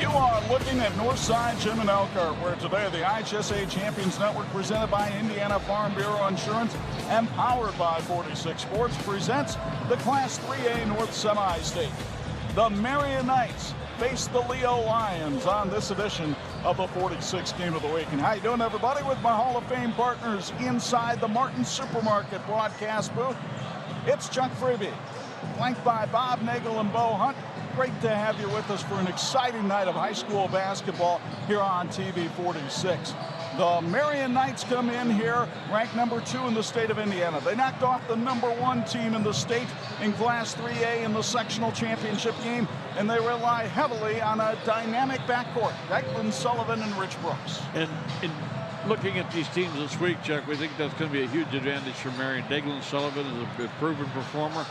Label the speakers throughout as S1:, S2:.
S1: You are looking at Northside Gym in Elkhart, where today the IHSA Champions Network, presented by Indiana Farm Bureau Insurance and powered by 46 Sports, presents the Class 3A North Semi-State. The Marian Knights face the Leo Lions on this edition of the 46th Game of the Week. And how you doing, everybody? With my Hall of Fame partners inside the Martin Supermarket broadcast booth, it's Chuck Freebie, flanked by Bob Nagel and Bo Hunt. Great to have you with us for an exciting night of high school basketball here on TV 46. The Marian Knights come in here ranked number 2 in the state of Indiana. They knocked off the number 1 team in the state in Class 3A in the sectional championship game, and they rely heavily on a dynamic backcourt, Declan Sullivan and Rich Brooks.
S2: And in looking at these teams this week, Chuck, we think that's going to be a huge advantage for Marian. Declan Sullivan is a proven performer,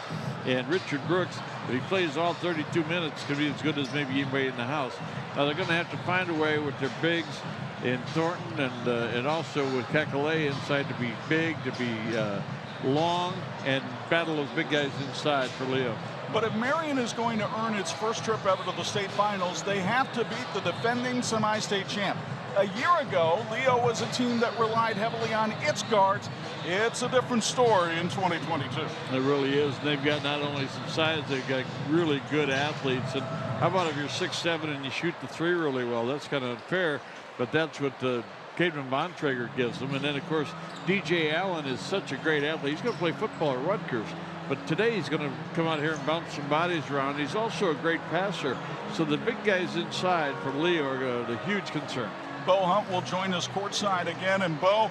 S2: and Richard Brooks, if he plays all 32 minutes, could be as good as maybe anybody in the house. Now they're going to have to find a way with their bigs in Thornton and also with Kakale inside to be big, to be long, and battle those big guys inside for Leo.
S1: But if Marian is going to earn its first trip ever to the state finals, they have to beat the defending semi-state champ. A year ago, Leo was a team that relied heavily on its guards. It's a different story in 2022.
S2: It really is. They've got not only some size, they've got really good athletes. And how about if you're 6'7" and you shoot the three really well? That's kind of unfair, but that's what Caden Bontrager gives them. And then, of course, DJ Allen is such a great athlete. He's going to play football at Rutgers. But today he's going to come out here and bounce some bodies around. He's also a great passer. So the big guys inside for Leo are a huge concern.
S1: Bo Hunt will join us courtside again. And Bo,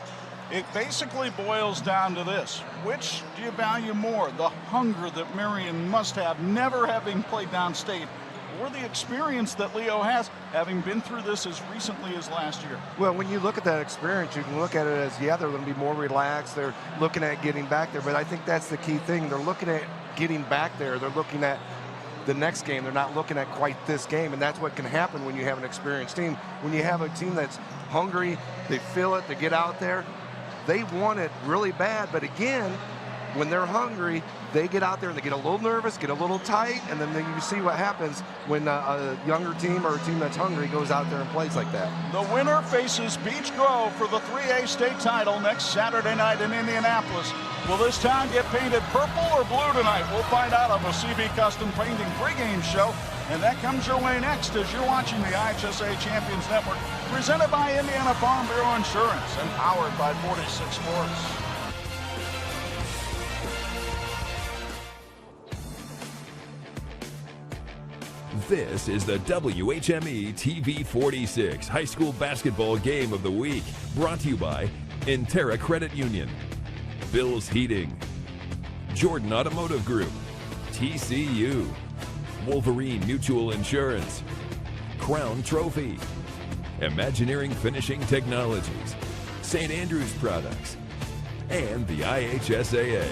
S1: it basically boils down to this. Which do you value more? The hunger that Marian must have, never having played downstate, or the experience that Leo has, having been through this as recently as last year?
S3: Well, when you look at that experience, you can look at it as, yeah, they're going to be more relaxed. They're looking at getting back there. But I think that's the key thing. They're looking at getting back there. They're looking at the next game. They're not looking at quite this game. And that's what can happen when you have an experienced team. When you have a team that's hungry, they feel it, they get out there. They want it really bad. But again, when they're hungry, they get out there and they get a little nervous, get a little tight, and then you see what happens when a younger team or a team that's hungry goes out there and plays like that.
S1: The winner faces Beech Grove for the 3A state title next Saturday night in Indianapolis. Will this town get painted purple or blue tonight? We'll find out on the CB Custom Painting pregame show, and that comes your way next as you're watching the IHSA Champions Network, presented by Indiana Farm Bureau Insurance and powered by 46 Sports.
S4: This is the WHME TV 46 High School Basketball Game of the Week, brought to you by Intera Credit Union, Bill's Heating, Jordan Automotive Group, TCU, Wolverine Mutual Insurance, Crown Trophy, Imagineering Finishing Technologies, St. Andrews Products, and the IHSAA.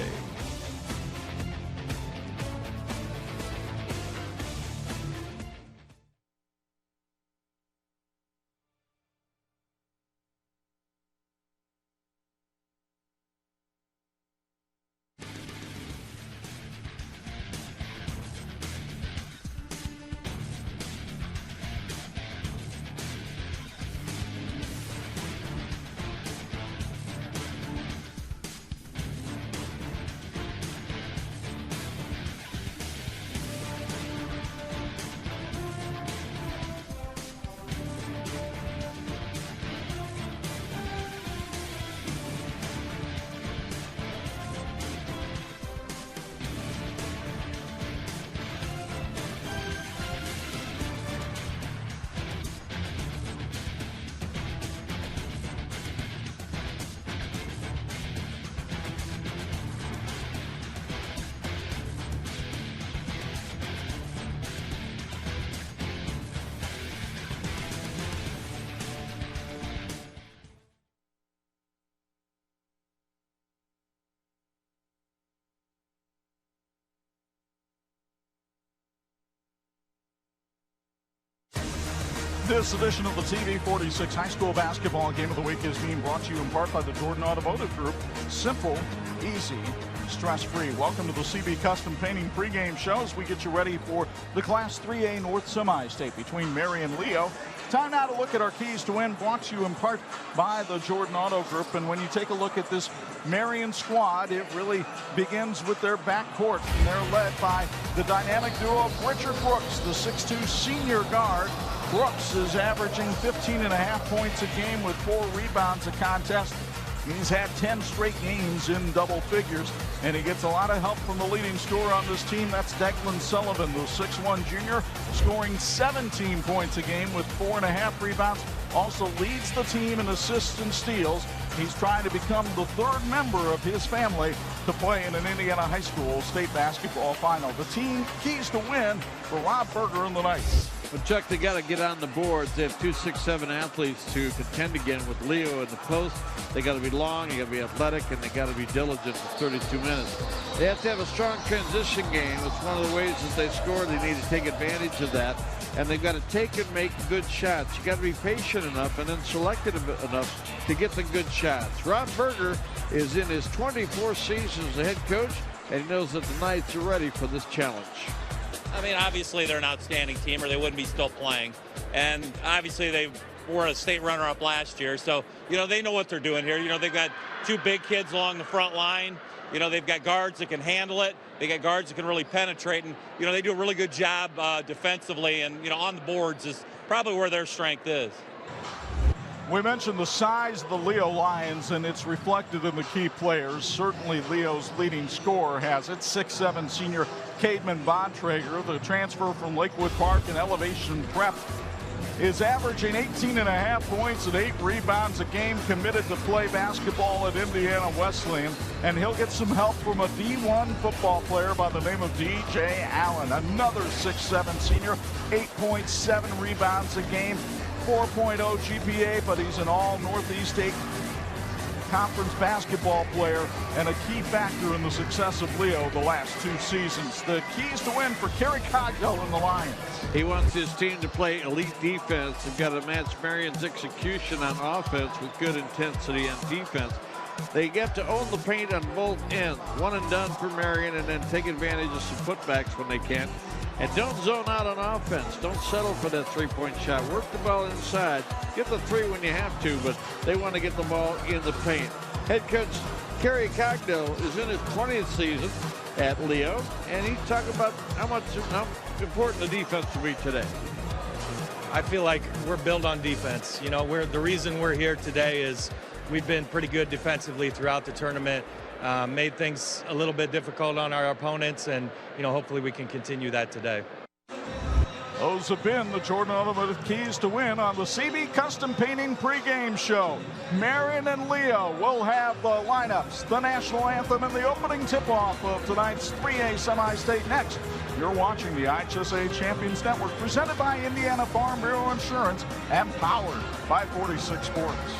S1: This edition of the TV 46 High School Basketball Game of the Week is being brought to you in part by the Jordan Automotive Group. Simple, easy, stress-free. Welcome to the CB Custom Painting pregame show as we get you ready for the Class 3A North Semi-State between Mary and Leo. Time now to look at our keys to win, brought to you in part by the Jordan Auto Group. And when you take a look at this Marian squad, it really begins with their backcourt. And they're led by the dynamic duo of Richard Brooks, the 6'2 senior guard. Brooks is averaging 15.5 points a game with 4 rebounds a contest. He's had 10 straight games in double figures, and he gets a lot of help from the leading scorer on this team. That's Declan Sullivan, the 6'1 junior, scoring 17 points a game with 4.5 rebounds. Also leads the team in assists and steals. He's trying to become the 3rd member of his family to play in an Indiana high school state basketball final. The team keys to win for Rob Berger and the Knights.
S2: But Chuck, they got to get on the boards. They have 2 6'7" athletes to contend again with Leo in the post. They got to be long, they got to be athletic, and they got to be diligent for 32 minutes. They have to have a strong transition game. It's one of the ways that they score. They need to take advantage of that, and they've got to take and make good shots. You got to be patient enough and then selective enough to get the good shots. Rob Berger is in his 24th season as a head coach, and he knows that the Knights are ready for this challenge.
S5: I mean, obviously they're an outstanding team or they wouldn't be still playing. And obviously they were a state runner-up last year. So, they know what they're doing here. They've got 2 big kids along the front line. They've got guards that can handle it. They got guards that can really penetrate. And, they do a really good job defensively. And, on the boards is probably where their strength is.
S1: We mentioned the size of the Leo Lions, and it's reflected in the key players. Certainly Leo's leading scorer has it. 6'7 senior Cademan Bontrager, the transfer from Lakewood Park and Elevation Prep, is averaging 18.5 points and 8 rebounds a game, committed to play basketball at Indiana Wesleyan. And he'll get some help from a D1 football player by the name of DJ Allen. Another 6'7 senior, 8.7 rebounds a game. 4.0 GPA, but he's an all Northeast State Conference basketball player and a key factor in the success of Leo the last 2 seasons. The keys to win for Kerry Cogdell and the Lions.
S2: He wants his team to play elite defense. They've got to match Marion's execution on offense with good intensity on defense. They get to own the paint on both ends. One and done for Marion, and then take advantage of some putbacks when they can. And don't zone out on offense. Don't settle for that 3-point shot. Work the ball inside. Get the 3 when you have to, but they want to get the ball in the paint. Head coach Kerry Cogdell is in his 20th season at Leo, and he's talking about how important the defense will be today.
S6: I feel like we're built on defense. The reason we're here today is we've been pretty good defensively throughout the tournament. Made things a little bit difficult on our opponents, and hopefully we can continue that today.
S1: Those have been the Jordan Automotive keys to win on the CB Custom Painting pregame show. Marion and Leo will have the lineups, the national anthem, and the opening tip-off of tonight's 3A semi-state next. You're watching the IHSA Champions Network, presented by Indiana Farm Bureau Insurance and powered by 46 Sports.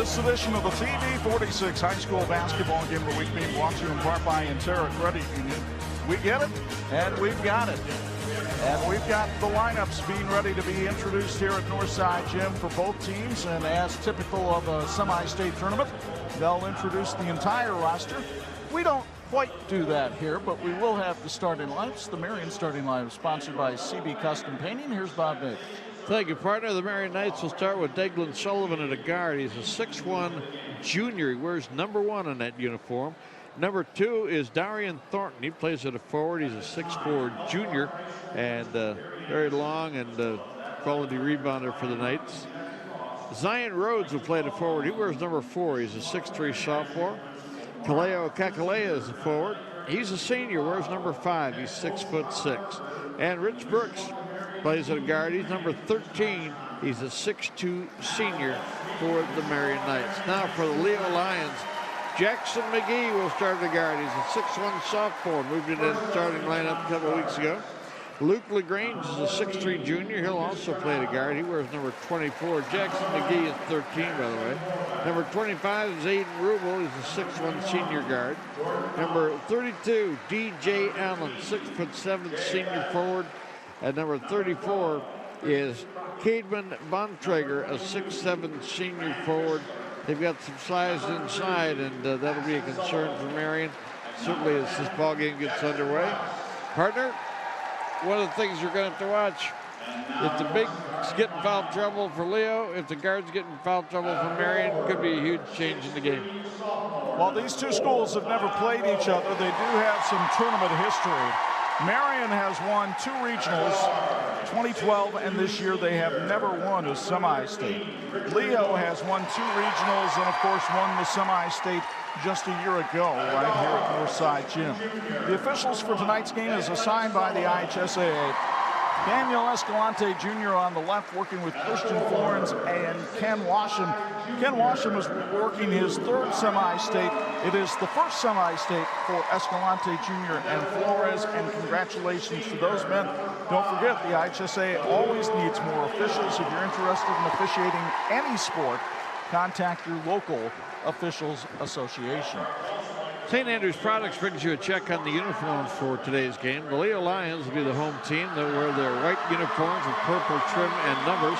S1: This edition of the TV46 High School Basketball Game of the Week being brought to you in part by Intera Credit Union. We get it, and we've got it. And we've got the lineups being ready to be introduced here at Northside Gym for both teams. And as typical of a semi-state tournament, they'll introduce the entire roster. We don't quite do that here, but we will have the starting lineups. The Marian starting lineup sponsored by CB Custom Painting. Here's Bob Nick.
S2: Thank you, partner. The Marian Knights will start with Declan Sullivan at a guard. He's a 6'1 junior. He wears number 1 on that uniform. Number 2 is Darian Thornton. He plays at a forward. He's a 6'4 junior and very long and quality rebounder for the Knights. Zion Rhodes will play at a forward. He wears number 4. He's a 6'3 sophomore. Kaleo Kakalea is a forward. He's a senior, wears number 5. He's 6'6". And Rich Brooks plays at a guard. He's number 13. He's a 6'2 senior for the Marian Knights. Now for the Leo Lions, Jackson McGee will start at the guard. He's a 6'1 sophomore, moved into the starting lineup a couple of weeks ago. Luke LaGrange is a 6'3 junior. He'll also play at a guard. He wears number 24. Jackson McGee is 13, by the way. Number 25 is Aiden Rubel. He's a 6'1 senior guard. Number 32, DJ Allen, 6'7 senior forward. And number 34 is Cademan Bontrager, a 6'7 senior forward. They've got some size inside, and that'll be a concern for Marian, certainly as this ball game gets underway. Partner, one of the things you're going to have to watch, if the big's getting foul trouble for Leo, if the guard's getting foul trouble for Marian, it could be a huge change in the game.
S1: While these two schools have never played each other, they do have some tournament history. Marian has won 2 regionals, 2012, and this year they have never won a semi-state. Leo has won 2 regionals and, of course, won the semi-state just a year ago right here at Northside Gym. The officials for tonight's game is assigned by the IHSAA. Daniel Escalante Jr. on the left, working with Christian Florence and Ken Washam. Ken Washam is working his 3rd semi-state. It is the first semi-state for Escalante Jr. and Flores, and congratulations to those men. Don't forget, the IHSA always needs more officials. If you're interested in officiating any sport, contact your local officials association.
S2: St. Andrews Products brings you a check on the uniforms for today's game. The Leo Lions will be the home team. They'll wear their white uniforms with purple trim and numbers.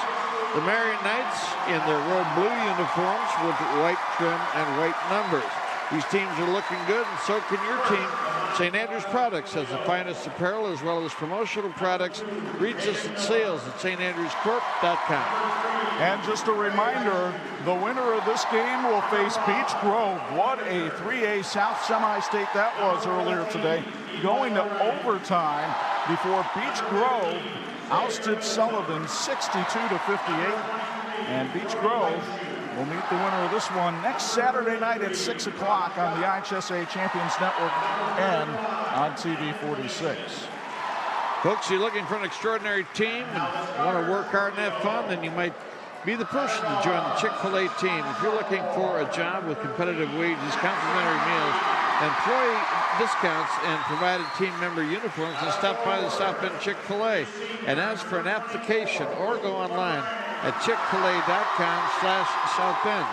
S2: The Marian Knights in their royal blue uniforms with white trim and white numbers. These teams are looking good, and so can your team. St. Andrews Products has the finest apparel as well as promotional products. Reach us at sales at standrewscorp.com.
S1: And just a reminder, the winner of this game will face Beech Grove. What a 3A South semi-state that was earlier today. Going to overtime before Beech Grove ousted Sullivan 62-58. And Beech Grove will meet the winner of this one next Saturday night at 6 o'clock on the IHSA Champions Network and on TV46.
S2: Folks, you're looking for an extraordinary team and want to work hard and have fun, then you might be the person to join the Chick-fil-A team. If you're looking for a job with competitive wages, complimentary meals, employee discounts, and provided team member uniforms, then stop by the South Bend Chick-fil-A and ask for an application or go online at chickfil-a.com/South Bend.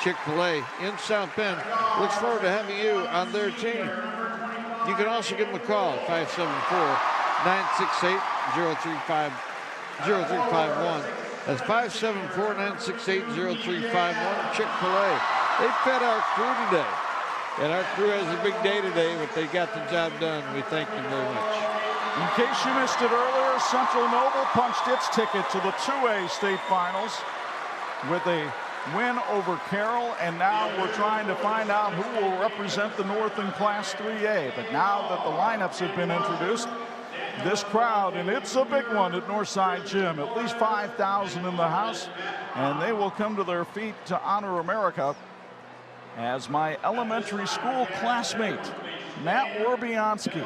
S2: Chick-fil-A in South Bend looks forward to having you on their team. You can also give them a call at 574-968-0351. That's 574-968-0351. Chick-fil-A. They fed our crew today. And our crew has a big day today, but they got the job done. We thank them very much.
S1: In case you missed it earlier, Central Noble punched its ticket to the 2A state finals with a win over Carroll, and now we're trying to find out who will represent the North in Class 3A. But now that the lineups have been introduced, this crowd, and it's a big one at Northside Gym, at least 5,000 in the house, and they will come to their feet to honor America as my elementary school classmate, Matt Warbianski.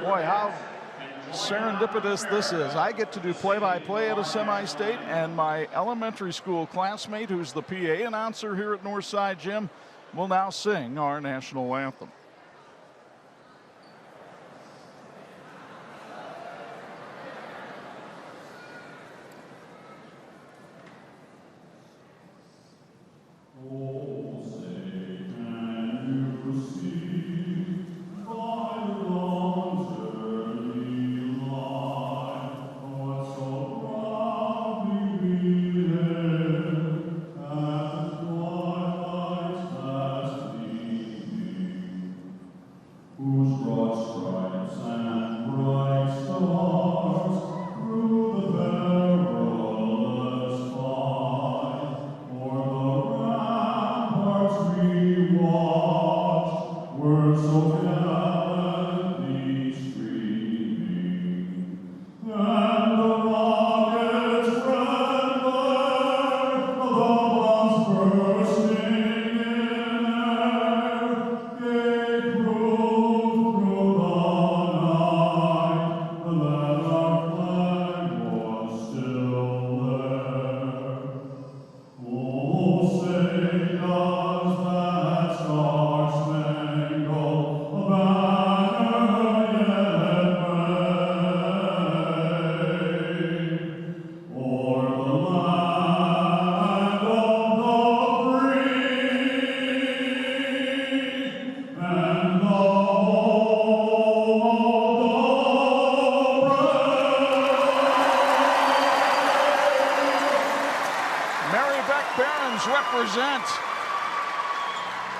S1: Boy, how serendipitous this is. I get to do play-by-play at a semi-state, and my elementary school classmate, who's the PA announcer here at Northside Gym, will now sing our national anthem.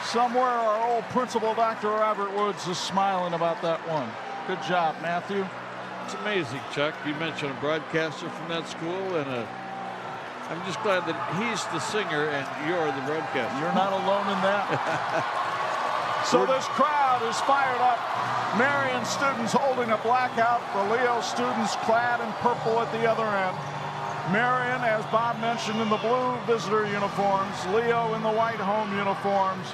S1: Somewhere our old principal, Dr. Robert Woods, is smiling about that one. Good job, Matthew.
S2: It's amazing, Chuck. You mentioned a broadcaster from that school, and I'm just glad that he's the singer and you're the broadcaster.
S1: You're not alone in that. So this crowd is fired up. Marian students holding a blackout. The Leo students clad in purple at the other end. Marian, as Bob mentioned, in the blue visitor uniforms. Leo in the white home uniforms.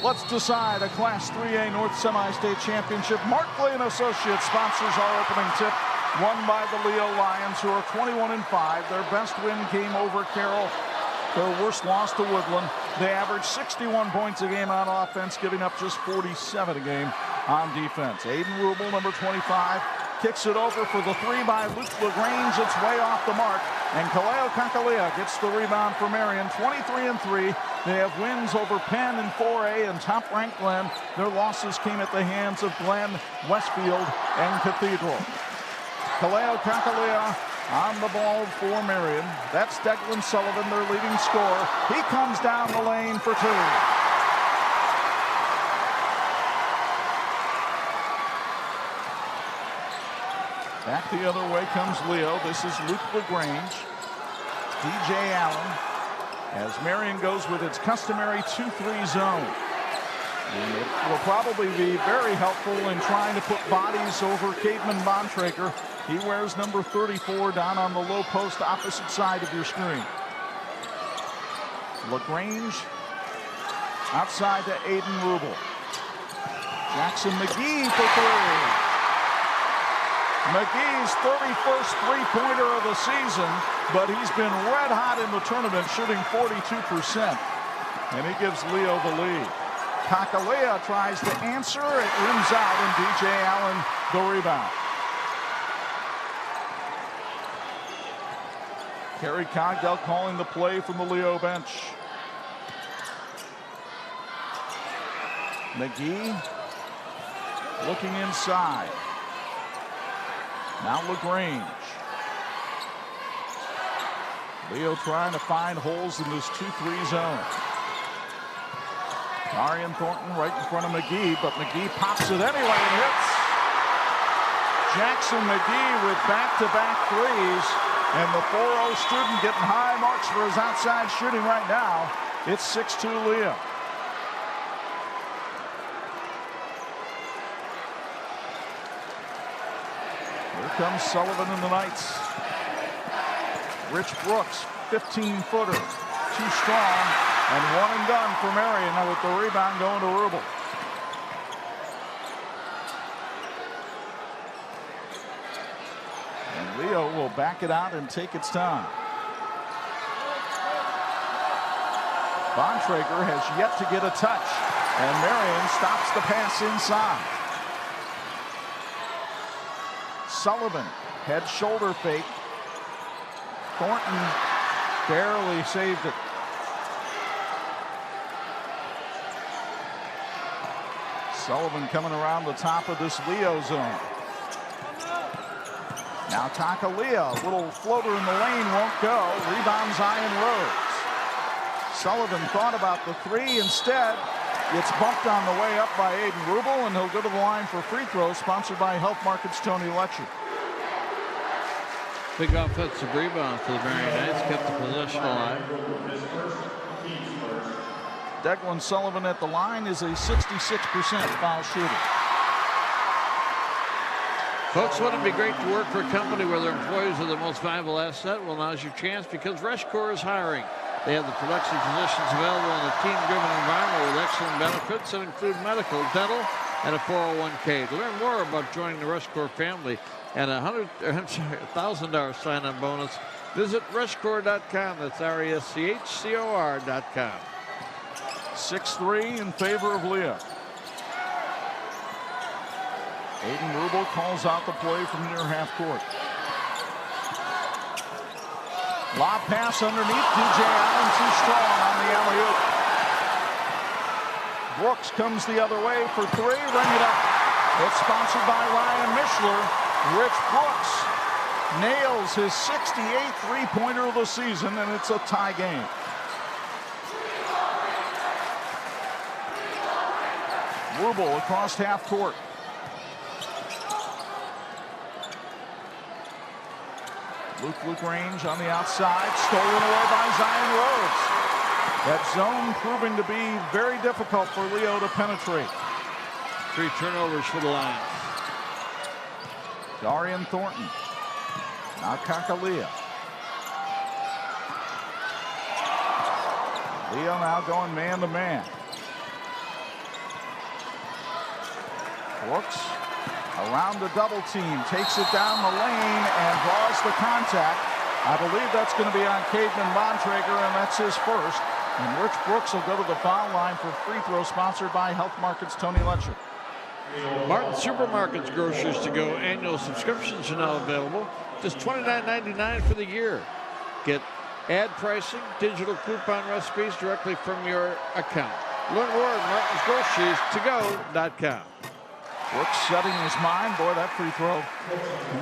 S1: Let's decide a Class 3A North Semi-State Championship. Markley & Associates sponsors our opening tip. Won by the Leo Lions, who are 21-5. Their best win came over Carroll. Their worst loss to Woodland. They averaged 61 points a game on offense, giving up just 47 a game on defense. Aiden Rubel, number 25, kicks it over for the three by Luke LaGrange. It's way off the mark. And Kaleo Kakalia gets the rebound for Marian. 23-3. They have wins over Penn in 4A and top-ranked Glenn. Their losses came at the hands of Glenn, Westfield, and Cathedral. Kaleo Kakalia on the ball for Marian. That's Declan Sullivan, their leading scorer. He comes down the lane for two. Back the other way comes Leo. This is Luke LaGrange. DJ Allen as Marian goes with its customary 2-3 zone. And it will probably be very helpful in trying to put bodies over Cademan Bontrager. He wears number 34 down on the low post opposite side of your screen. LaGrange outside to Aiden Rubel. Jackson McGee for three. McGee's 31st three-pointer of the season, but he's been red hot in the tournament, shooting 42%. And he gives Leo the lead. Kakalia tries to answer. It rims out, and DJ Allen the rebound. Kerry Cogdell calling the play from the Leo bench. McGee looking inside. Now LaGrange. Leo trying to find holes in this 2-3 zone. Darian Thornton right in front of McGee, but McGee pops it anyway and hits. Jackson McGee with back-to-back threes, and the 4-0 student getting high marks for his outside shooting right now. It's 6-2 Leo. Here comes Sullivan and the Knights. Rich Brooks, 15-footer, too strong, and one and done for Marian. Now with the rebound going to Rubel. And Leo will back it out and take its time. Bontrager has yet to get a touch, and Marian stops the pass inside. Sullivan, head shoulder fake. Thornton barely saved it. Sullivan coming around the top of this Leo zone. Now Kakalia, little floater in the lane, won't go. Rebound Zion Rhodes. Sullivan thought about the three. Instead, it's bumped on the way up by Aiden Rubel, and he'll go to the line for free throws, sponsored by Health Markets Tony Letcher.
S2: Big offensive rebound for the Marian Knights, kept the possession alive.
S1: Declan Sullivan at the line is a 66% foul shooter.
S2: Folks, wouldn't it be great to work for a company where their employees are the most valuable asset? Well, now's your chance, because Rushcore is hiring. They have the production positions available in a team-driven environment with excellent benefits that include medical, dental, and a 401k. To learn more about joining the Rushcore family and a $1,000 sign-on bonus, visit rushcore.com. That's RESCHCOR.com.
S1: 6-3 in favor of Leo. Aiden Rubel calls out the play from near half court. Lob pass underneath. DJ Allen too strong on the alley-oop. Brooks comes the other way for three. Ring it up. It's sponsored by Ryan Mishler. Rich Brooks nails his 68th three-pointer of the season, and it's a tie game. Rubel across half court. Luke range on the outside, stolen away by Zion Rhodes. That zone proving to be very difficult for Leo to penetrate.
S2: 3 turnovers for the Lions.
S1: Darian Thornton. Now Kakalia. Leo now going man to man. Brooks around the double team, takes it down the lane and draws the contact. I believe that's going to be on Cademan Bontrager, and that's his first. And Rich Brooks will go to the foul line for free throw, sponsored by Health Markets Tony Letcher.
S2: Martin Supermarkets Grocers to Go annual subscriptions are now available. Just $29.99 for the year. Get ad pricing, digital coupon recipes directly from your account. Learn more at martinsgroceriestogo.com.
S1: Brooks setting his mind. Boy, that free throw,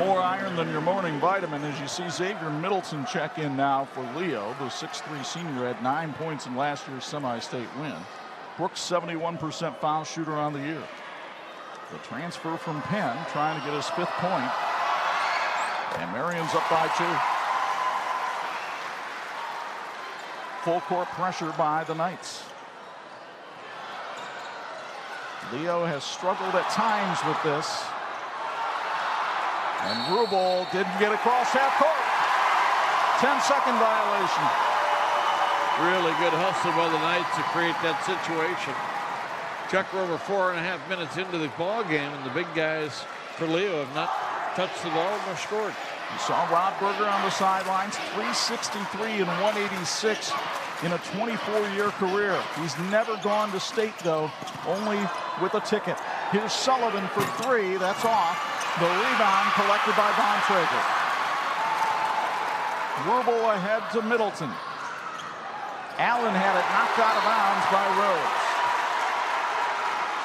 S1: more iron than your morning vitamin. As you see Xavier Middleton check in now for Leo. The 6'3" senior had 9 points in last year's semi-state win. Brooks 71% foul shooter on the year. The transfer from Penn trying to get his 5th point. And Marian's up by 2. Full court pressure by the Knights. Leo has struggled at times with this. And Rubel didn't get across half court. 10-second violation.
S2: Really good hustle by the Knights to create that situation. Chuck, we're over 4.5 minutes into the ball game, and the big guys for Leo have not touched the ball nor scored.
S1: You saw Rob Berger on the sidelines, 363 and 186 in a 24-year career. He's never gone to state, though, only with a ticket. Here's Sullivan for 3. That's off. The rebound collected by Bontrager. Rubel ahead to Middleton. Allen had it knocked out of bounds by Rhodes.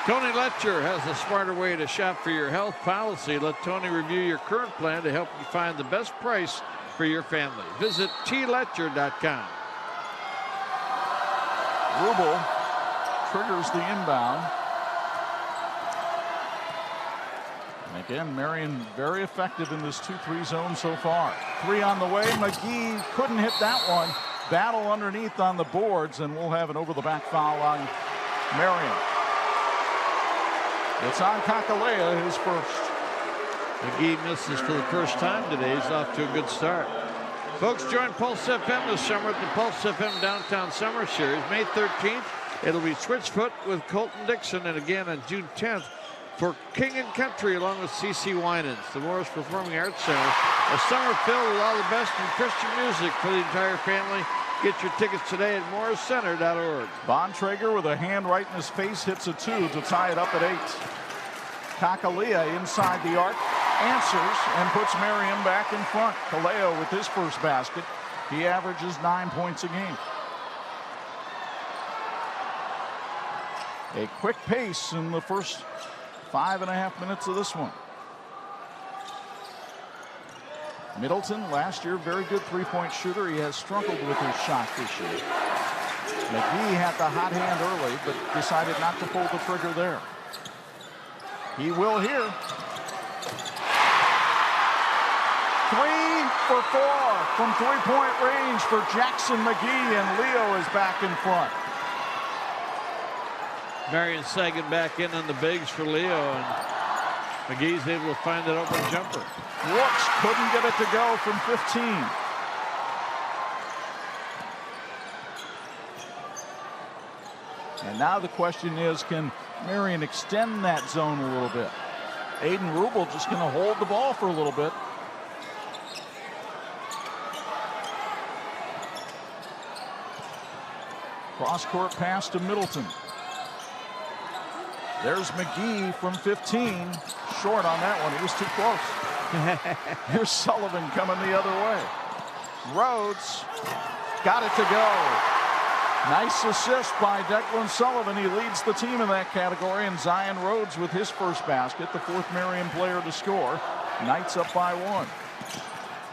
S2: Tony Letcher has a smarter way to shop for your health policy. Let Tony review your current plan to help you find the best price for your family. Visit tletcher.com.
S1: Rubel triggers the inbound. And again, Marian very effective in this 2-3 zone so far. 3 on the way. McGee couldn't hit that one. Battle underneath on the boards, and we'll have an over-the-back foul on Marian. It's on Kakalea, his first.
S2: McGee misses for the first time today. He's off to a good start. Folks, join Pulse FM this summer at the Pulse FM Downtown Summer Series. May 13th, it'll be Switchfoot with Colton Dixon, and again on June 10th for King and Country along with C.C. Winans. The Morris Performing Arts Center. A summer filled with all the best in Christian music for the entire family. Get your tickets today at morriscenter.org.
S1: Bontrager with a hand right in his face hits a 2 to tie it up at 8. Kakalea inside the arc answers and puts Marian back in front. Kaleo with his first basket. He averages 9 points a game. A quick pace in the first 5.5 minutes of this one. Middleton, last year, very good three-point shooter. He has struggled with his shot this year. McGee had the hot hand early, but decided not to pull the trigger there. He will here. 3 for 4 from three-point range for Jackson McGee, and Leo is back in front.
S2: Marian sagging back in on the bigs for Leo, and McGee's able to find that open jumper.
S1: Brooks couldn't get it to go from 15. And now the question is, can Marian extend that zone a little bit? Aiden Rubel just going to hold the ball for a little bit. Cross-court pass to Middleton. There's McGee from 15. Short on that one. He was too close. Here's Sullivan coming the other way. Rhodes got it to go. Nice assist by Declan Sullivan. He leads the team in that category. And Zion Rhodes with his first basket, the 4th Marian player to score. Knights up by 1.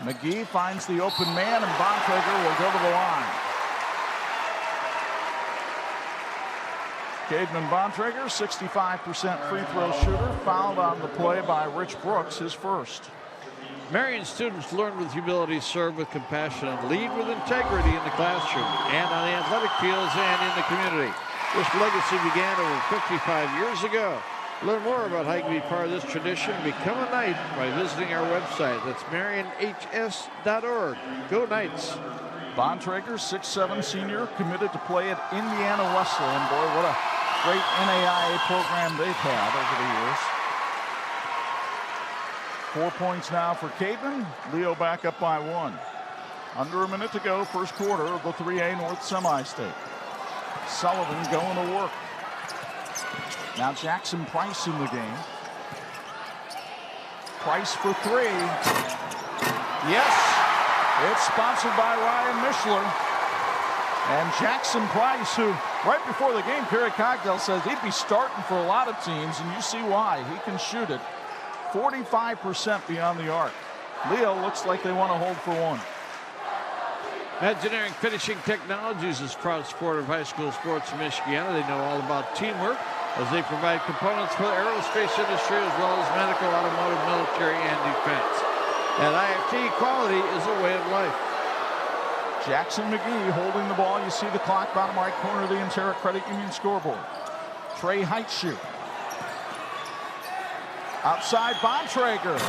S1: McGee finds the open man, and Bontrager will go to the line. Cademan Bontrager, 65% free throw shooter, fouled on the play by Rich Brooks, his first.
S2: Marian students learn with humility, serve with compassion, and lead with integrity in the classroom and on the athletic fields and in the community. This legacy began over 55 years ago. Learn more about how you can be part of this tradition and become a Knight by visiting our website. That's marianhs.org. Go Knights.
S1: Bontrager, 6'7" senior, committed to play at Indiana Wesleyan. Boy, what a great NAIA program they've had over the years. 4 points now for Cademan. Leo back up by 1. Under a minute to go, first quarter of the 3A North Semi-State. Sullivan going to work. Now Jackson Price in the game. Price for 3. Yes, it's sponsored by Ryan Mishler. And Jackson Price, who right before the game, Kerry Cogdell says he'd be starting for a lot of teams, and you see why. He can shoot it 45% beyond the arc. Leo looks like they want to hold for 1.
S2: Imagineering Finishing Technologies is proud support of high school sports in Michigan. They know all about teamwork as they provide components for the aerospace industry as well as medical, automotive, military, and defense. At IFT, quality is a way of life.
S1: Jackson McGee holding the ball. You see the clock, bottom right corner of the Intera Credit Union scoreboard. Trey Heitschuk. Outside Bontrager.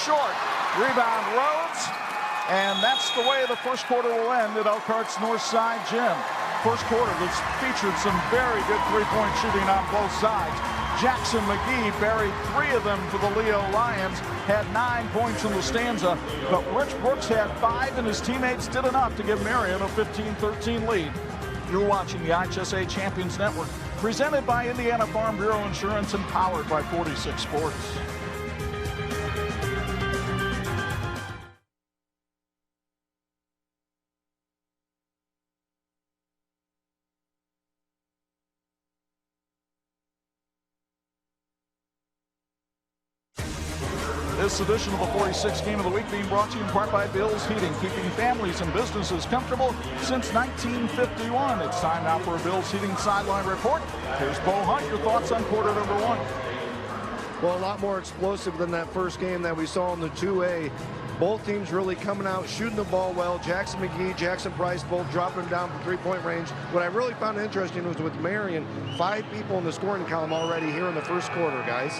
S1: Short. Rebound Rhodes. And that's the way the first quarter will end at Elkhart's North Side Gym. First quarter that's featured some very good three-point shooting on both sides. Jackson McGee buried 3 of them for the Leo Lions, had 9 points in the stanza, but Rich Brooks had 5, and his teammates did enough to give Marian a 15-13 lead. You're watching the IHSA Champions Network, presented by Indiana Farm Bureau Insurance and powered by 46 Sports. This edition of the 46 Game of the Week being brought to you in part by Bill's Heating, keeping families and businesses comfortable since 1951. It's time now for a Bill's Heating sideline report. Here's Bo Hunt. Your thoughts on quarter number 1?
S3: Well, a lot more explosive than that first game that we saw in the 2A. Both teams really coming out, shooting the ball well. Jackson McGee, Jackson Price, both dropping them down from three-point range. What I really found interesting was with Marian, 5 people in the scoring column already here in the first quarter, guys.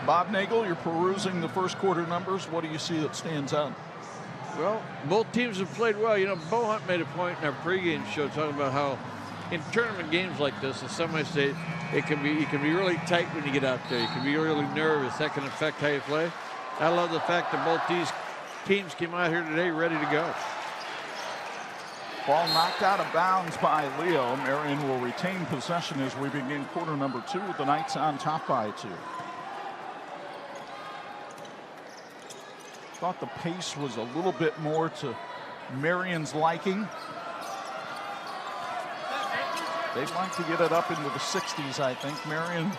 S1: Bob Nagel, you're perusing the first quarter numbers. What do you see that stands out?
S2: Well, both teams have played well. You know, Bo Hunt made a point in our pregame show talking about how in tournament games like this, the semi-state, you can be really tight when you get out there. You can be really nervous. That can affect how you play. I love the fact that both these teams came out here today ready to go.
S1: Ball knocked out of bounds by Leo. Marian will retain possession as we begin quarter number 2 with the Knights on top by 2. Thought the pace was a little bit more to Marian's liking. They'd like to get it up into the 60s, I think. Marian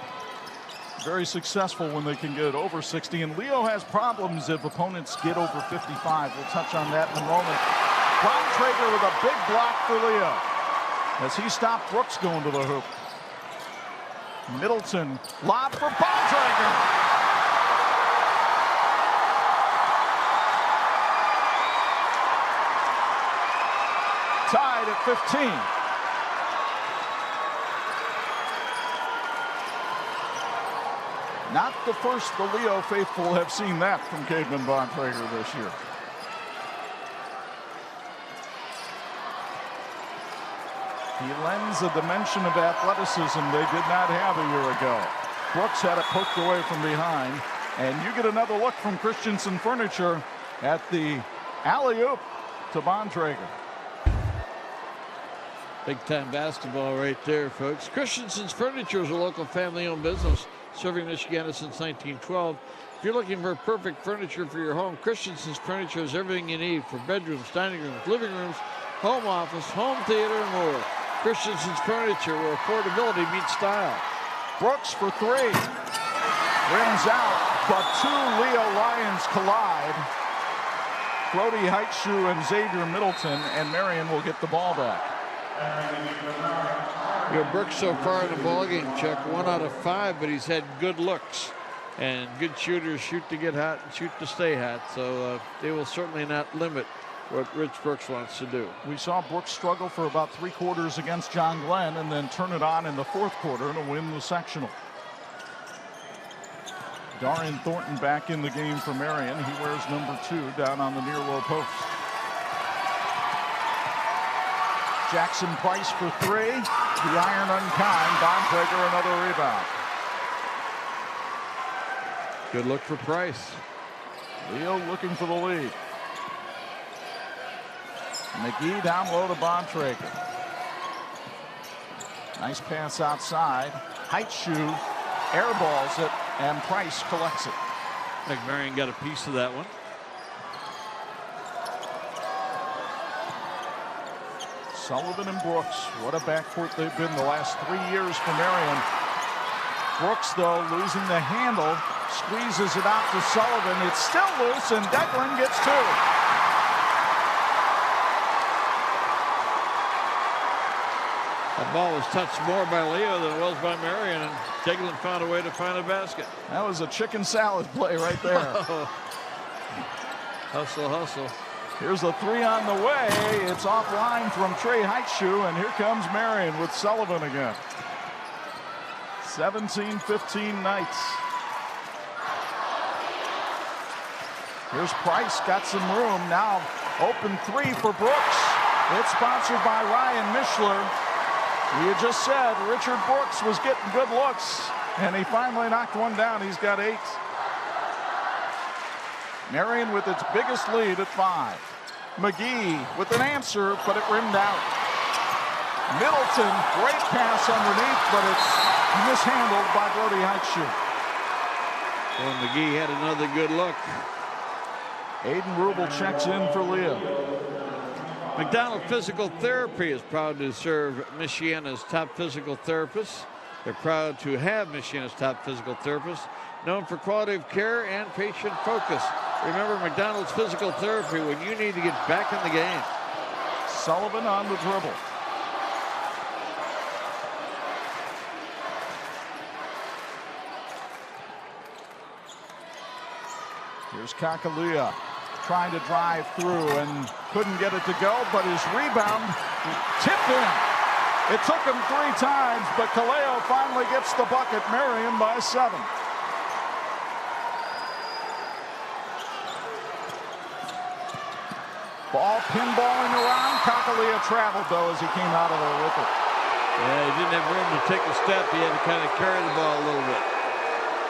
S1: very successful when they can get it over 60. And Leo has problems if opponents get over 55. We'll touch on that in a moment. Bontrager with a big block for Leo as he stopped Brooks going to the hoop. Middleton, lob for Bontrager. Tied at 15. Not the first the Leo faithful have seen that from Cademan Bontrager this year. He lends a dimension of athleticism they did not have a year ago. Brooks had it poked away from behind, and you get another look from Christensen Furniture at the alley-oop to Bontrager.
S2: Big-time basketball right there, folks. Christensen's Furniture is a local family-owned business serving Michiana since 1912. If you're looking for perfect furniture for your home, Christensen's Furniture has everything you need for bedrooms, dining rooms, living rooms, home office, home theater, and more. Christensen's Furniture, where affordability meets style.
S1: Brooks for 3. Rims out, but 2 Leo Lions collide. Brody Heitschuk and Xavier Middleton, and Marian will get the ball back.
S2: You know, Brooks so far in the ballgame, Chuck, 1 out of 5, but he's had good looks. And good shooters shoot to get hot and shoot to stay hot. So they will certainly not limit what Rich Brooks wants to do.
S1: We saw Brooks struggle for about 3 quarters against John Glenn and then turn it on in the 4th quarter to win the sectional. Darian Thornton back in the game for Marian. He wears number 2 down on the near low post. Jackson Price for 3. The iron unkind. Bontrager another rebound.
S2: Good look for Price.
S1: Leo looking for the lead. McGee down low to Bontrager. Nice pass outside. Height shoe, airballs it, and Price collects it.
S2: I think Marian got a piece of that one.
S1: Sullivan and Brooks. What a backcourt they've been the last 3 years for Marian. Brooks, though, losing the handle, squeezes it out to Sullivan. It's still loose, and Declan gets 2.
S2: The ball was touched more by Leo than it was by Marian, and Declan found a way to find a basket.
S1: That was a chicken salad play right there.
S2: Hustle, hustle.
S1: Here's a 3 on the way. It's offline from Trey Heitschuh, and here comes Marian with Sullivan again. 17-15 Knights. Here's Price, got some room. Now open 3 for Brooks. It's sponsored by Ryan Mishler. We had just said Richard Brooks was getting good looks, and he finally knocked one down. He's got 8. Marian with its biggest lead at 5. McGee with an answer, but it rimmed out. Middleton, great pass underneath, but it's mishandled by Brody Heitschuh.
S2: Well, McGee had another good look.
S1: Aiden Rubel checks in for Leo.
S2: McDonald Physical Therapy is proud to serve Michiana's top physical therapists. They're proud to have Michiana's top physical therapists, known for quality of care and patient focus. Remember McDonald's Physical Therapy when you need to get back in the game.
S1: Sullivan on the dribble. Here's Kakalea trying to drive through and couldn't get it to go, but his rebound tipped in. It took him 3 times, but Kaleo finally gets the bucket. Marian by 7. Ball pinballing around. Kakalea traveled, though, as he came out of there with it.
S2: Yeah, he didn't have room to take a step. He had to kind of carry the ball a little bit.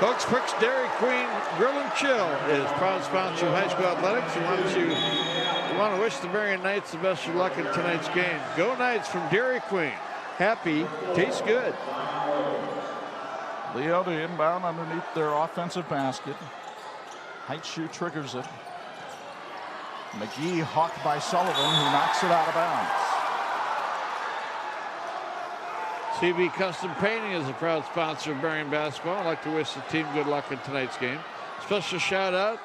S2: Folks, Quick's Dairy Queen Grill and Chill is proud sponsor of high school athletics. We want to wish the Marian Knights the best of luck in tonight's game. Go Knights from Dairy Queen. Happy, tastes good.
S1: Leo to inbound underneath their offensive basket. Heitschuh triggers it. McGee hawked by Sullivan, who knocks it out of bounds.
S2: CB Custom Painting is a proud sponsor of Marian basketball. I'd like to wish the team good luck in tonight's game. Special shout out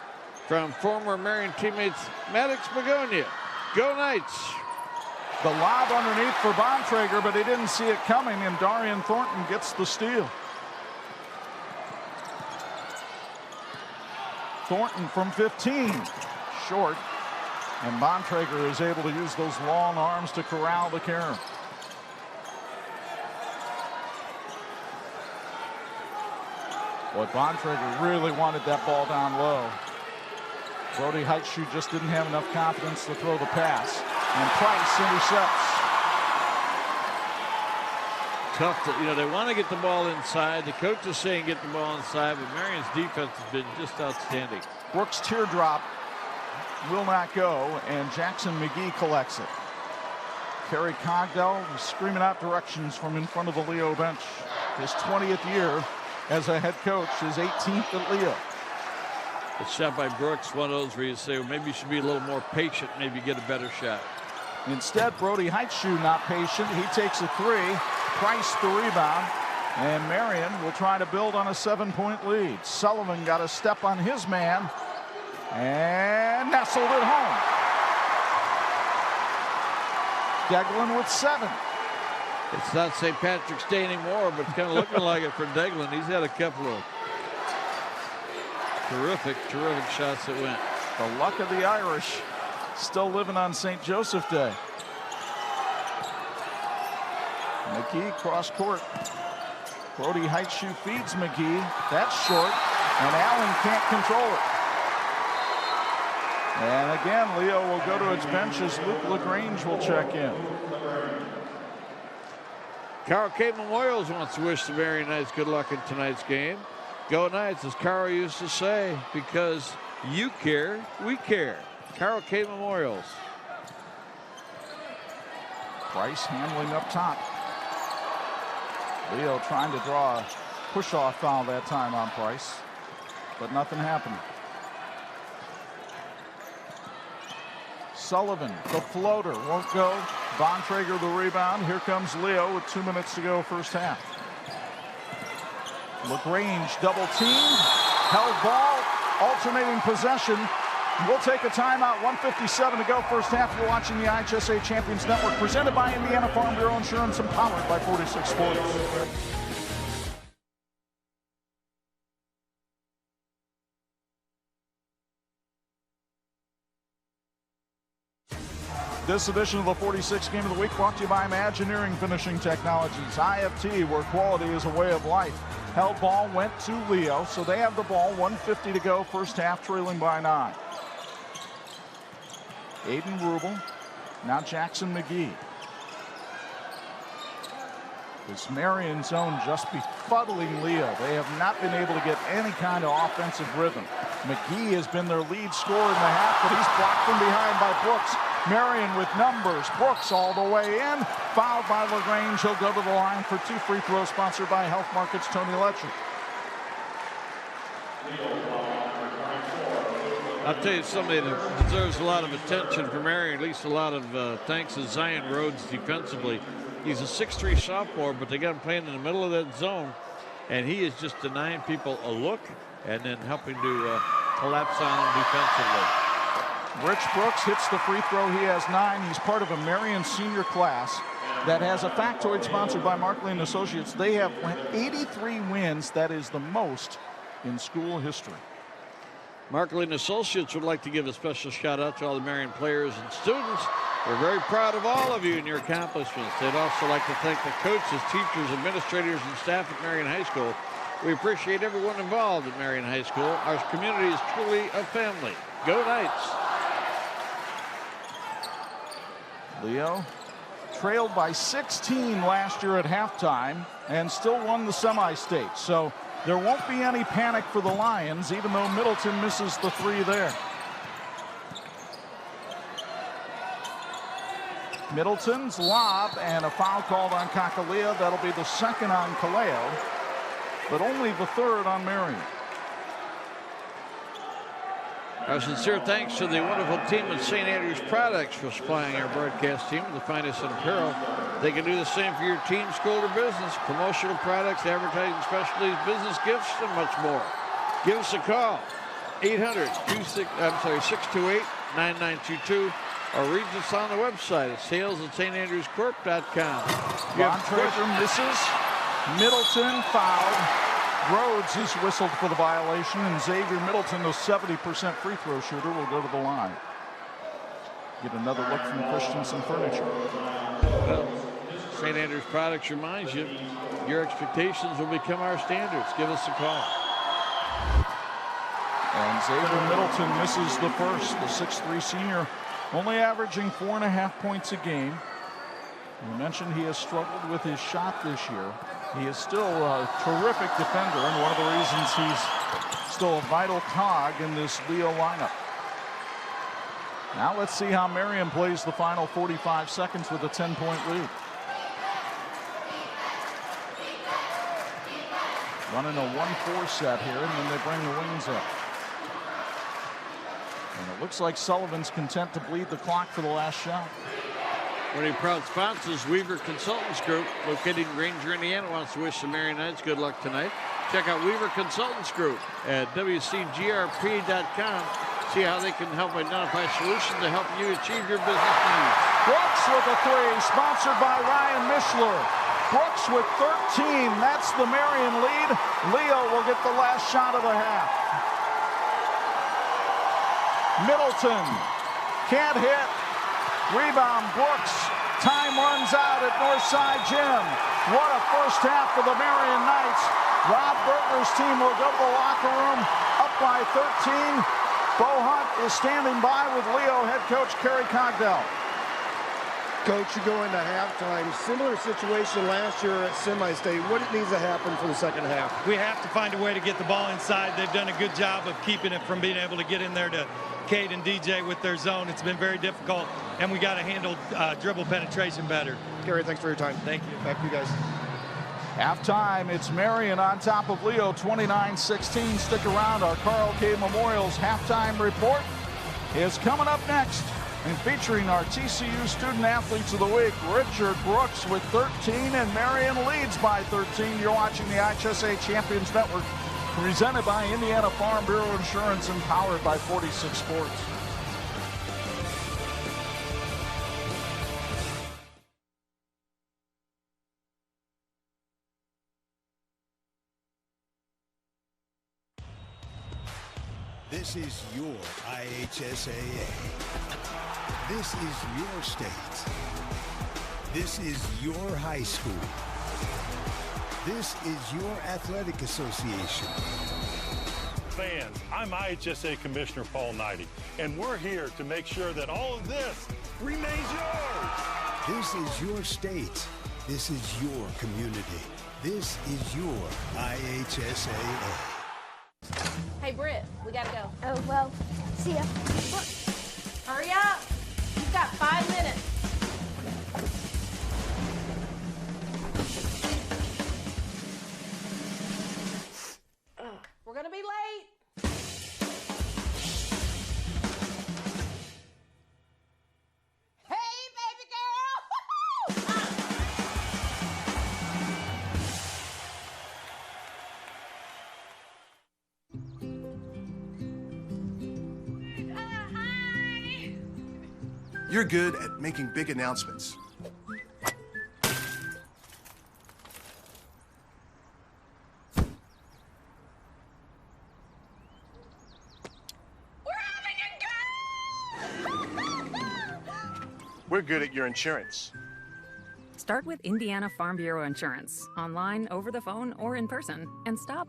S2: from former Marian teammates Maddox Begonia. Go Knights!
S1: The lob underneath for Bontrager, but he didn't see it coming, and Darian Thornton gets the steal. Thornton from 15, short, and Bontrager is able to use those long arms to corral the carry. Boy, Bontrager really wanted that ball down low. Brody Heitschuh just didn't have enough confidence to throw the pass. And Price intercepts.
S2: Tough to, they want to get the ball inside. The coach is saying get the ball inside, but Marian's defense has been just outstanding.
S1: Brooks' teardrop will not go, and Jackson McGee collects it. Kerry Cogdell screaming out directions from in front of the Leo bench. His 20th year as a head coach, his 18th at Leo.
S2: The shot by Brooks, one of those where you say, well, maybe you should be a little more patient, maybe get a better shot.
S1: Instead, Brody Heitschuh not patient. He takes a 3. Price the rebound. And Marian will try to build on a 7-point lead. Sullivan got a step on his man and nestled it home. Declan with 7.
S2: It's not St. Patrick's Day anymore, but it's kind of looking like it for Deglan. He's had a couple of terrific shots that went.
S1: The luck of the Irish still living on St. Joseph Day. McGee cross court. Brody Heightshoe feeds McGee. That's short, and Allen can't control it. And again, Leo will go to its bench as Luke LaGrange will check in.
S2: Carl K. Memorials wants to wish the Marian Knights good luck in tonight's game. Go Knights, as Carl used to say, because you care, we care. Carl K. Memorials.
S1: Price handling up top. Leo trying to draw a push-off foul that time on Price, but nothing happened. Sullivan, the floater, won't go. Bontrager the rebound. Here comes Leo with 2 minutes to go first half. LaGrange double teamed, held ball, alternating possession. We'll take a timeout. 1:57 to go first half. You're watching the IHSA Champions Network, presented by Indiana Farm Bureau Insurance and powered by 46 Sports. This edition of the 46th Game of the Week brought to you by Imagineering Finishing Technologies. IFT, where quality is a way of life. Held ball went to Leo, so they have the ball. 1:50 to go first half, trailing by 9. Aiden Rubel, now Jackson McGee. This Marion zone just befuddling Leo. They have not been able to get any kind of offensive rhythm. McGee has been their lead scorer in the half, but he's blocked from behind by Brooks. Marion with numbers. Brooks all the way in. Fouled by LaGrange. He'll go to the line for 2 free throws, sponsored by Health Markets Tony Letcher.
S2: I'll tell you somebody that deserves a lot of attention from Marion, at least a lot of thanks to Zion Rhodes defensively. He's a 6'3" sophomore, but they got him playing in the middle of that zone, and he is just denying people a look and then helping to collapse on them defensively.
S1: Rich Brooks hits the free throw. He has 9. He's part of a Marion senior class that has a factoid sponsored by Markley and Associates. They have 83 wins. That is the most in school history.
S2: Markley and Associates would like to give a special shout out to all the Marion players and students. We're very proud of all of you and your accomplishments. They'd also like to thank the coaches, teachers, administrators, and staff at Marion High School. We appreciate everyone involved at Marion High School. Our community is truly a family. Go Knights!
S1: Leo trailed by 16 last year at halftime and still won the semi-state. So there won't be any panic for the Lions, even though Middleton misses the 3 there. Middleton's lob and a foul called on Kakaliya. That'll be the second on Kaleo, but only the 3rd on Marion.
S2: Our sincere thanks to the wonderful team at St. Andrews Products for supplying our broadcast team with the finest in apparel. They can do the same for your team, school, or business. Promotional products, advertising specialties, business gifts, and much more. Give us a call, 628-9922, or read us on the website at sales@standrewscorp.com.
S1: Bontrager misses. Middleton fouled. Rhodes is whistled for the violation, and Xavier Middleton, the 70% free throw shooter, will go to the line. Get another look from Christensen Furniture.
S2: Well, St. Andrews Products reminds you, your expectations will become our standards. Give us a call.
S1: And Xavier Middleton misses the first. The 6'3" senior, only averaging 4.5 points a game. We mentioned he has struggled with his shot this year. He is still a terrific defender, and one of the reasons he's still a vital cog in this Leo lineup. Now let's see how Marion plays the final 45 seconds with a 10-point lead. Running a 1-4 set here, and then they bring the wings up. And it looks like Sullivan's content to bleed the clock for the last shot.
S2: One of your proud sponsors, Weaver Consultants Group, located in Granger, Indiana, wants to wish the Marion Knights good luck tonight. Check out Weaver Consultants Group at WCGRP.com. See how they can help identify solutions to help you achieve your business needs.
S1: Brooks with a 3, sponsored by Ryan Mishler. Brooks with 13. That's the Marian lead. Leo will get the last shot of the half. Middleton can't hit. Rebound Brooks. Time runs out at Northside Gym. What a first half for the Marian Knights. Rob Berger's team will go to the locker room up by 13. Bo Hunt is standing by with Leo head coach Kerry Cogdell.
S3: Coach, you go into halftime. Similar situation last year at Semi-State. What needs to happen for the second half?
S6: We have to find a way to get the ball inside. They've done a good job of keeping it from being able to get in there to Cade and DJ with their zone. It's been very difficult, and we got to handle dribble penetration better.
S3: Kerry, thanks for your time.
S6: Thank you.
S3: Back to you guys.
S1: Halftime, it's Marian on top of Leo, 29-16. Stick around. Our Carl K. Memorial's halftime report is coming up next. And featuring our TCU Student Athletes of the Week, Richard Brooks with 13, and Marian leads by 13. You're watching the IHSA Champions Network, presented by Indiana Farm Bureau Insurance and powered by 46 Sports.
S7: This is your IHSAA. This is your state. This is your high school. This is your athletic association.
S8: Fans, I'm IHSA Commissioner Paul Knighty, and we're here to make sure that all of this remains yours.
S7: This is your state. This is your community. This is your IHSAA.
S9: Hey, Britt, we gotta go.
S10: Oh, well, see ya.
S9: Hurry up. You've got 5 minutes. We're gonna be late. Hey, baby girl.
S11: You're good at making big announcements. We're good at your insurance.
S12: Start with Indiana Farm Bureau Insurance, online, over the phone, or in person, and stop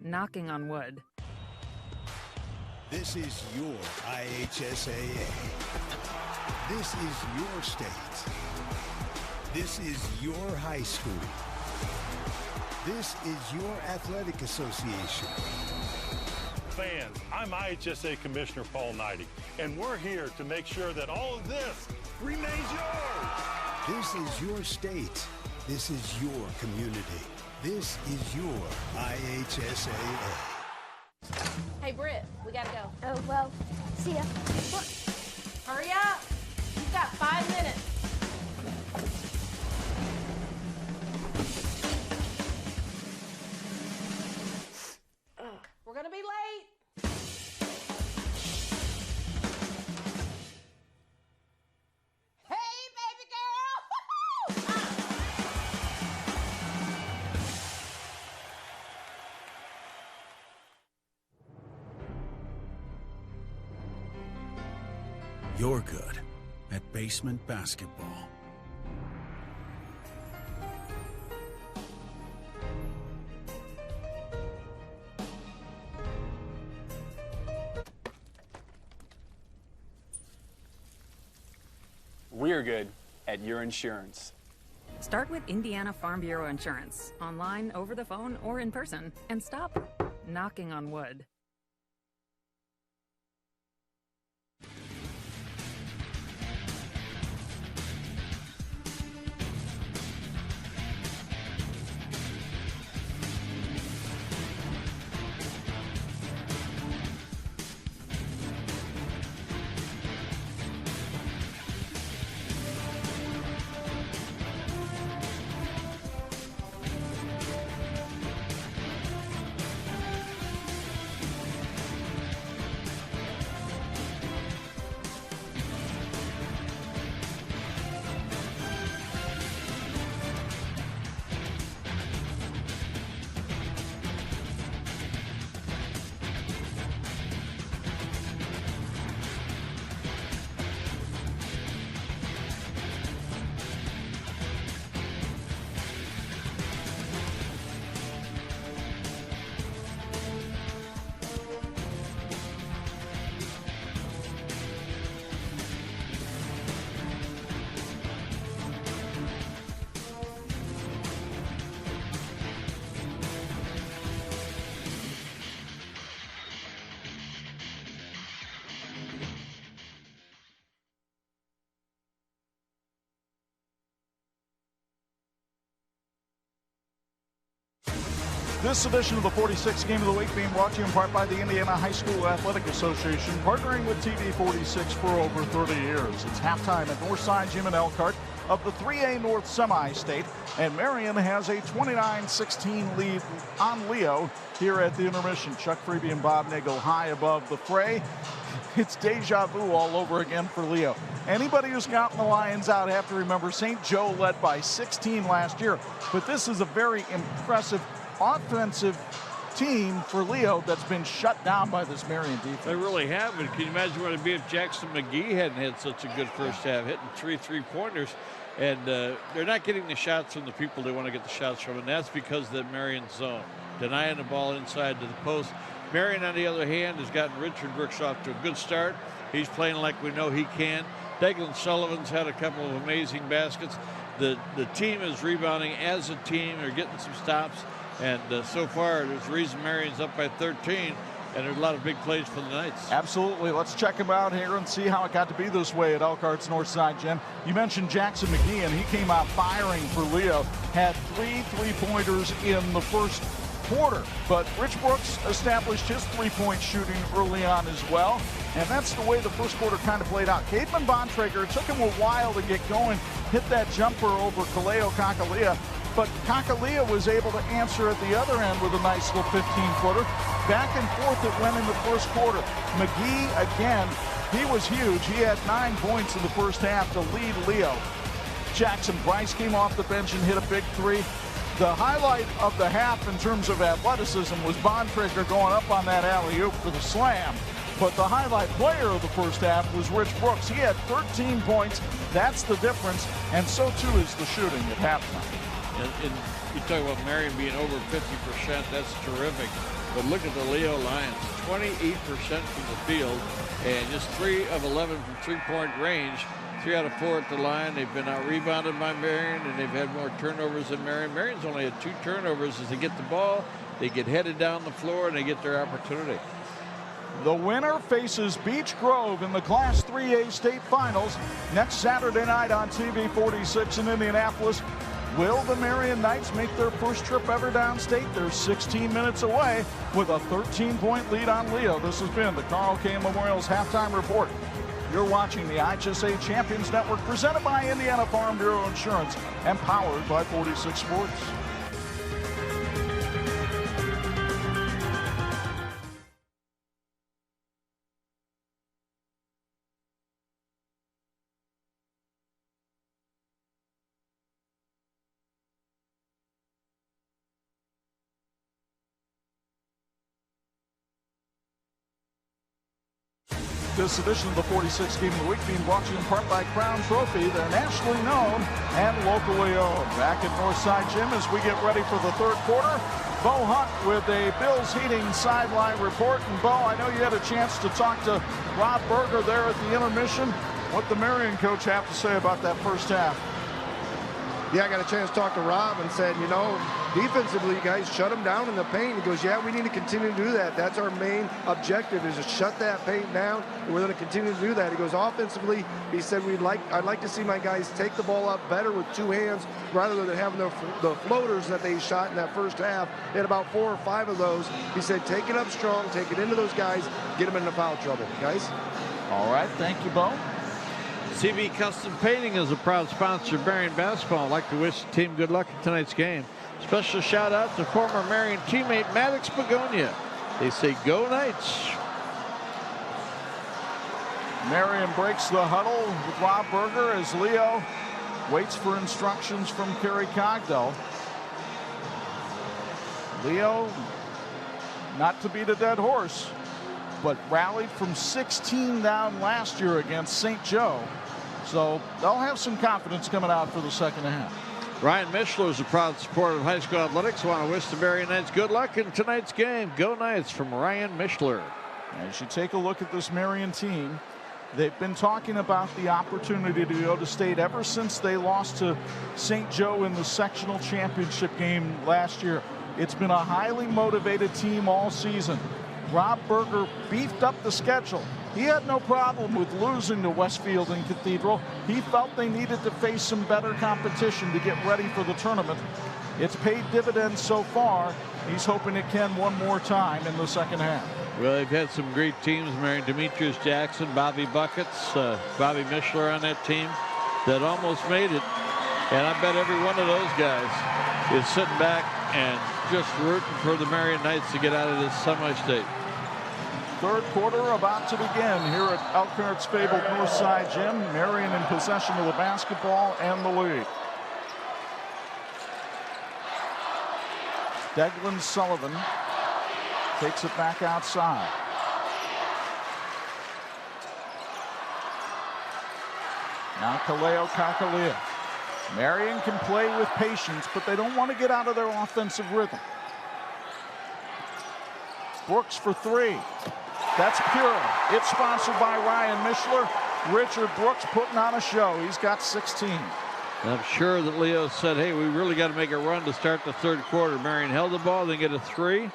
S12: knocking on wood.
S7: This is your IHSAA. This is your state. This is your high school. This is your athletic association.
S8: Fans, I'm IHSA Commissioner Paul Knighty, and we're here to make sure that all of this remains yours.
S7: This is your state. This is your community. This is your IHSAA.
S9: Hey, Britt, we gotta go.
S10: Oh, well, see ya.
S9: Hurry up. You've got 5 minutes. We're gonna be late. Hey, baby girl.
S13: You're good at basement basketball.
S14: We're good at your insurance.
S12: Start with Indiana Farm Bureau Insurance, online, over the phone, or in person, and stop knocking on wood.
S1: This edition of the 46th Game of the Week being brought to you in part by the Indiana High School Athletic Association, partnering with TV 46 for over 30 years. It's halftime at Northside Gym in Elkhart of the 3A North Semi-State, and Marian has a 29-16 lead on Leo here at the intermission. Chuck Freeby and Bob Nagel high above the fray. It's deja vu all over again for Leo. Anybody who's gotten the Lions out have to remember St. Joe led by 16 last year, but this is a very impressive offensive team for Leo that's been shut down by this Marian defense.
S2: They really haven't. Can you imagine what it'd be if Jackson McGee hadn't had such a good first half, hitting 3 3-pointers? And they're not getting the shots from the people they want to get the shots from, and that's because of the Marian zone, denying the ball inside to the post. Marian, on the other hand, has gotten Richard Brooks off to a good start. He's playing like we know he can. Declan Sullivan's had a couple of amazing baskets. The team is rebounding as a team. They're getting some stops. And so far, there's a reason Marian's up by 13, and there's a lot of big plays for the Knights.
S1: Absolutely. Let's check him out here and see how it got to be this way at Elkhart's Northside Gym. You mentioned Jackson McGee, and he came out firing for Leo. Had 3 3-pointers in the first quarter, but Rich Brooks established his three-point shooting early on as well, and that's the way the first quarter kind of played out. Cademan Bontrager, it took him a while to get going, hit that jumper over Kaleo Kakalia, but Kakalia was able to answer at the other end with a nice little 15-footer. Back and forth it went in the first quarter. McGee, again, he was huge. He had 9 points in the first half to lead Leo. Jackson Bryce came off the bench and hit a big three. The highlight of the half in terms of athleticism was Bontrager going up on that alley-oop for the slam. But the highlight player of the first half was Rich Brooks. He had 13 points. That's the difference, and so too is the shooting at halftime.
S2: And you talk about Marian being over 50%, that's terrific. But look at the Leo Lions, 28% from the field, and just 3 of 11 from three-point range. 3 out of 4 at the line. They've been out-rebounded by Marian, and they've had more turnovers than Marian. Marian's only had 2 turnovers as they get the ball, they get headed down the floor, and they get their opportunity.
S1: The winner faces Beech Grove in the Class 3A state finals next Saturday night on TV 46 in Indianapolis. Will the Marian Knights make their first trip ever downstate? They're 16 minutes away with a 13-point lead on Leo. This has been the Carl K. Memorial's Halftime Report. You're watching the IHSA Champions Network, presented by Indiana Farm Bureau Insurance and powered by 46 Sports. This edition of the 46th Game of the Week being brought to you in part by Crown Trophy. They're nationally known and locally owned. Back at Northside Gym as we get ready for the third quarter. Bo Hunt with a Bills Heating sideline report. And Bo, I know you had a chance to talk to Rob Berger there at the intermission. What the Marian coach have to say about that first half?
S3: Yeah, I got a chance to talk to Rob and said, you know, defensively, you guys shut them down in the paint. He goes, yeah, we need to continue to do that. That's our main objective, is to shut that paint down, and we're going to continue to do that. He goes, offensively, he said, I'd like to see my guys take the ball up better with 2 hands rather than having the floaters that they shot in that first half. They had about 4 or 5 of those. He said, take it up strong, take it into those guys, get them into foul trouble. Guys?
S1: All right, thank you, Bo.
S2: CB Custom Painting is a proud sponsor of Marian basketball. I'd like to wish the team good luck in tonight's game. Special shout out to former Marian teammate Maddox Begonia. They say go Knights.
S1: Marian breaks the huddle with Rob Berger as Leo waits for instructions from Kerry Cogdell. Leo, not to beat a dead horse, but rallied from 16 down last year against St. Joe. So they'll have some confidence coming out for the second half.
S2: Ryan Mishler is a proud supporter of high school athletics. I want to wish the Marian Knights good luck in tonight's game. Go Knights from Ryan Mishler.
S1: As you take a look at this Marian team, they've been talking about the opportunity to go to state ever since they lost to St. Joe in the sectional championship game last year. It's been a highly motivated team all season. Rob Berger beefed up the schedule. He had no problem with losing to Westfield and Cathedral. He felt they needed to face some better competition to get ready for the tournament. It's paid dividends so far. He's hoping it can one more time in the second half.
S2: Well, they've had some great teams, Marion. Demetrius Jackson, Bobby Buckets, Bobby Mishler on that team that almost made it. And I bet every one of those guys is sitting back and just rooting for the Marion Knights to get out of this semi-state.
S1: Third quarter about to begin here at Elkhart's fabled Northside Gym. Marion in possession of the basketball and the lead. Declan Sullivan takes it back outside. Now Kaleo Kakalia. Marion can play with patience, but they don't want to get out of their offensive rhythm. Brooks for three. That's pure. It's sponsored by Ryan Mishler. Richard Brooks putting on a show. He's got 16.
S2: I'm sure that Leo said, hey, we really got to make a run to start the third quarter. Marion held the ball, then get a three.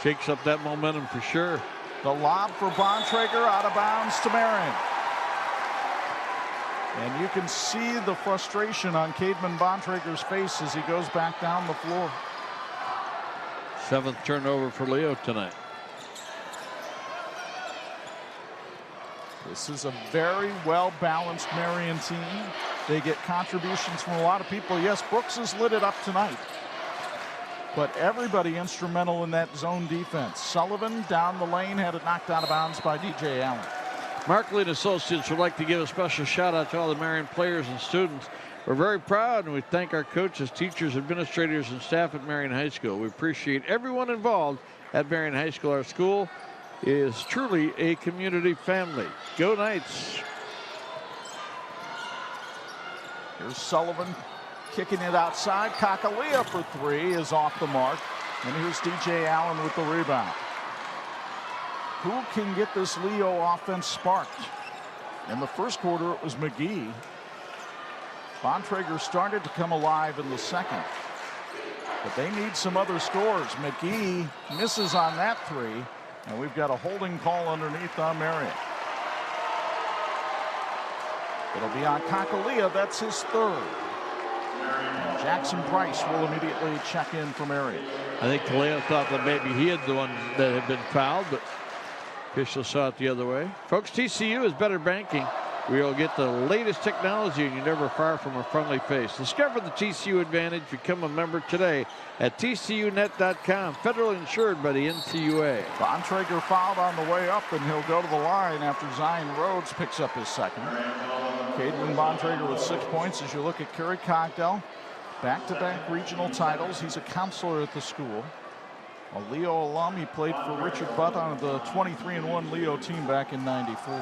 S2: Shakes up that momentum for sure.
S1: The lob for Bontrager out of bounds to Marion. And you can see the frustration on Cademan Bontrager's face as he goes back down the floor.
S2: 7th turnover for Leo tonight.
S1: This is a very well-balanced Marion team. They get contributions from a lot of people. Yes, Brooks has lit it up tonight, but everybody instrumental in that zone defense. Sullivan down the lane had it knocked out of bounds by DJ Allen.
S2: Markley and Associates would like to give a special shout out to all the Marion players and students. We're very proud, and we thank our coaches, teachers, administrators, and staff at Marion High School. We appreciate everyone involved at Marion High School. Our school is truly a community family. Go Knights.
S1: Here's Sullivan kicking it outside. Kakalia for three is off the mark. And here's DJ Allen with the rebound. Who can get this Leo offense sparked? In the first quarter, it was McGee. Bontrager started to come alive in the second, but they need some other scores. McGee misses on that three, and we've got a holding call underneath on Marion. It'll be on Kakalia. That's his third. And Jackson Price will immediately check in for Marion.
S2: I think Kaleo thought that maybe he had the one that had been fouled, but officials saw it the other way. Folks, TCU is better banking. We'll get the latest technology, and you're never far from a friendly face. Discover the TCU advantage. Become a member today at tcunet.com. Federally insured by the NCUA.
S1: Bontrager fouled on the way up, and he'll go to the line after Zion Rhodes picks up his second. Cademan Bontrager with 6 points. As you look at Kerry Cogdell, back-to-back regional titles. He's a counselor at the school. A Leo alum. He played for Richard Butt on the 23-1 Leo team back in '94.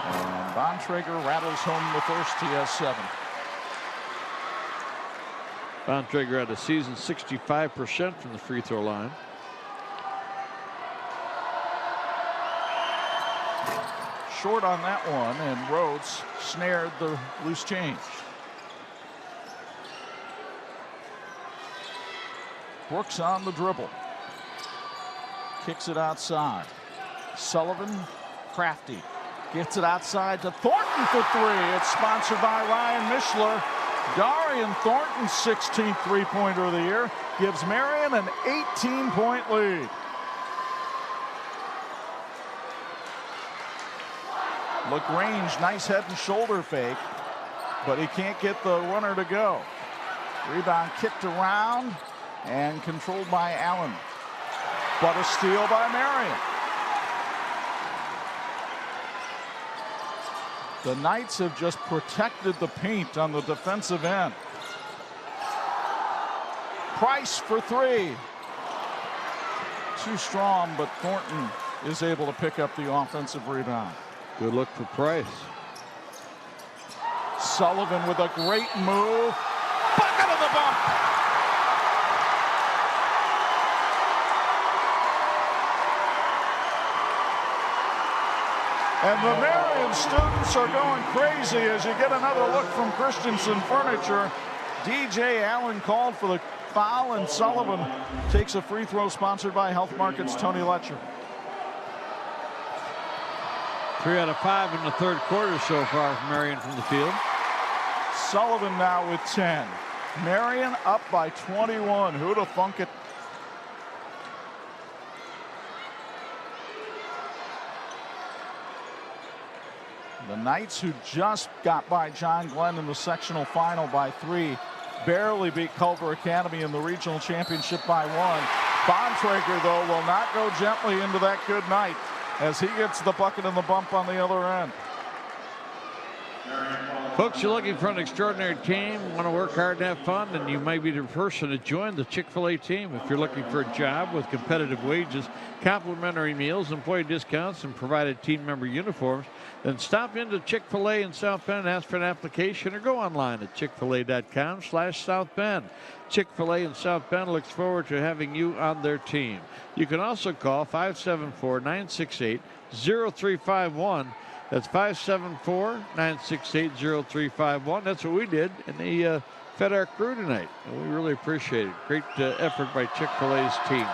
S1: And Bontrager rattles home the first. He has 7.
S2: Bontrager had a season 65% from the free throw line.
S1: Short on that one, and Rhodes snared the loose change. Brooks on the dribble. Kicks it outside. Sullivan, crafty. Gets it outside to Thornton for three. It's sponsored by Ryan Mishler. Darian Thornton's 16th three-pointer of the year gives Marion an 18-point lead. LaGrange, nice head and shoulder fake, but he can't get the runner to go. Rebound kicked around and controlled by Allen, but a steal by Marion. The Knights have just protected the paint on the defensive end. Price for three. Too strong, but Thornton is able to pick up the offensive rebound.
S2: Good look for Price.
S1: Sullivan with a great move. Bucket of the bump. And the Marion students are going crazy as you get another look from Christensen Furniture. DJ Allen called for the foul, and Sullivan takes a free throw sponsored by Health Markets Tony Letcher.
S2: 3 out of 5 in the third quarter so far for Marian from the field.
S1: Sullivan now with 10. Marian up by 21. Who'd have thunk it? The Knights, who just got by John Glenn in the sectional final by 3, barely beat Culver Academy in the regional championship by 1. Bontrager, though, will not go gently into that good night as he gets the bucket and the bump on the other end.
S2: Folks, you're looking for an extraordinary team, want to work hard and have fun, and you may be the person to join the Chick-fil-A team. If you're looking for a job with competitive wages, complimentary meals, employee discounts, and provided team member uniforms, then stop into Chick-fil-A in South Bend and ask for an application, or go online at chickfil-a.com/South Bend. Chick-fil-A in South Bend looks forward to having you on their team. You can also call 574-968-0351. That's 574-968-0351. That's what we did, and they fed our crew tonight, and we really appreciate it. Great effort by Chick-fil-A's team.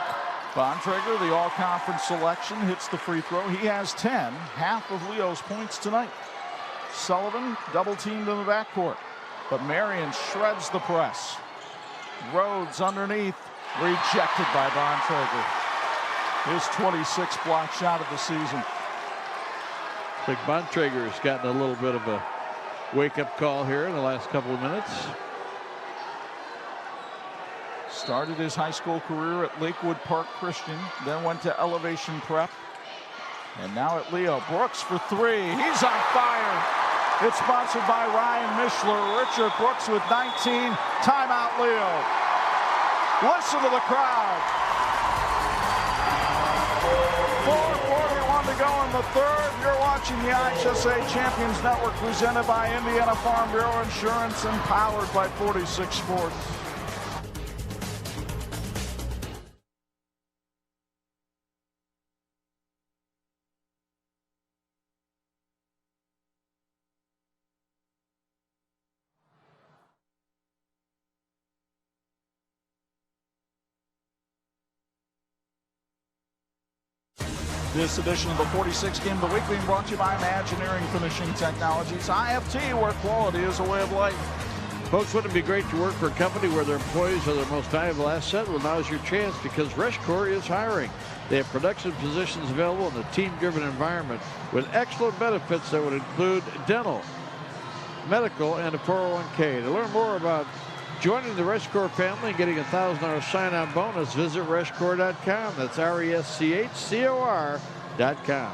S1: Bontrager, the all-conference selection, hits the free throw. He has 10, half of Leo's points tonight. Sullivan double-teamed in the backcourt, but Marian shreds the press. Rhodes underneath, rejected by Bontrager. His 26th block shot of the season.
S2: Big Bontrager has gotten a little bit of a wake-up call here in the last couple of minutes.
S1: Started his high school career at Lakewood Park Christian, then went to Elevation Prep, and now at Leo. Brooks for 3. He's on fire. It's sponsored by Ryan Mishler. Richard Brooks with 19. Timeout, Leo. Listen to the crowd. 4:41 to go in the third. You're watching the IHSA Champions Network, presented by Indiana Farm Bureau Insurance and powered by 46 Sports. This edition of the 46 Game of the Week being brought to you by Imagineering Finishing Technologies, IFT, where quality is a way of life.
S2: Folks, wouldn't it be great to work for a company where their employees are their most valuable asset? Well, now's your chance, because Reshcore is hiring. They have production positions available in a team-driven environment with excellent benefits that would include dental, medical, and a 401k. To learn more about joining the Reshcore family and getting a $1,000 sign-on bonus, visit Reshcore.com. That's RESCHCOR.com.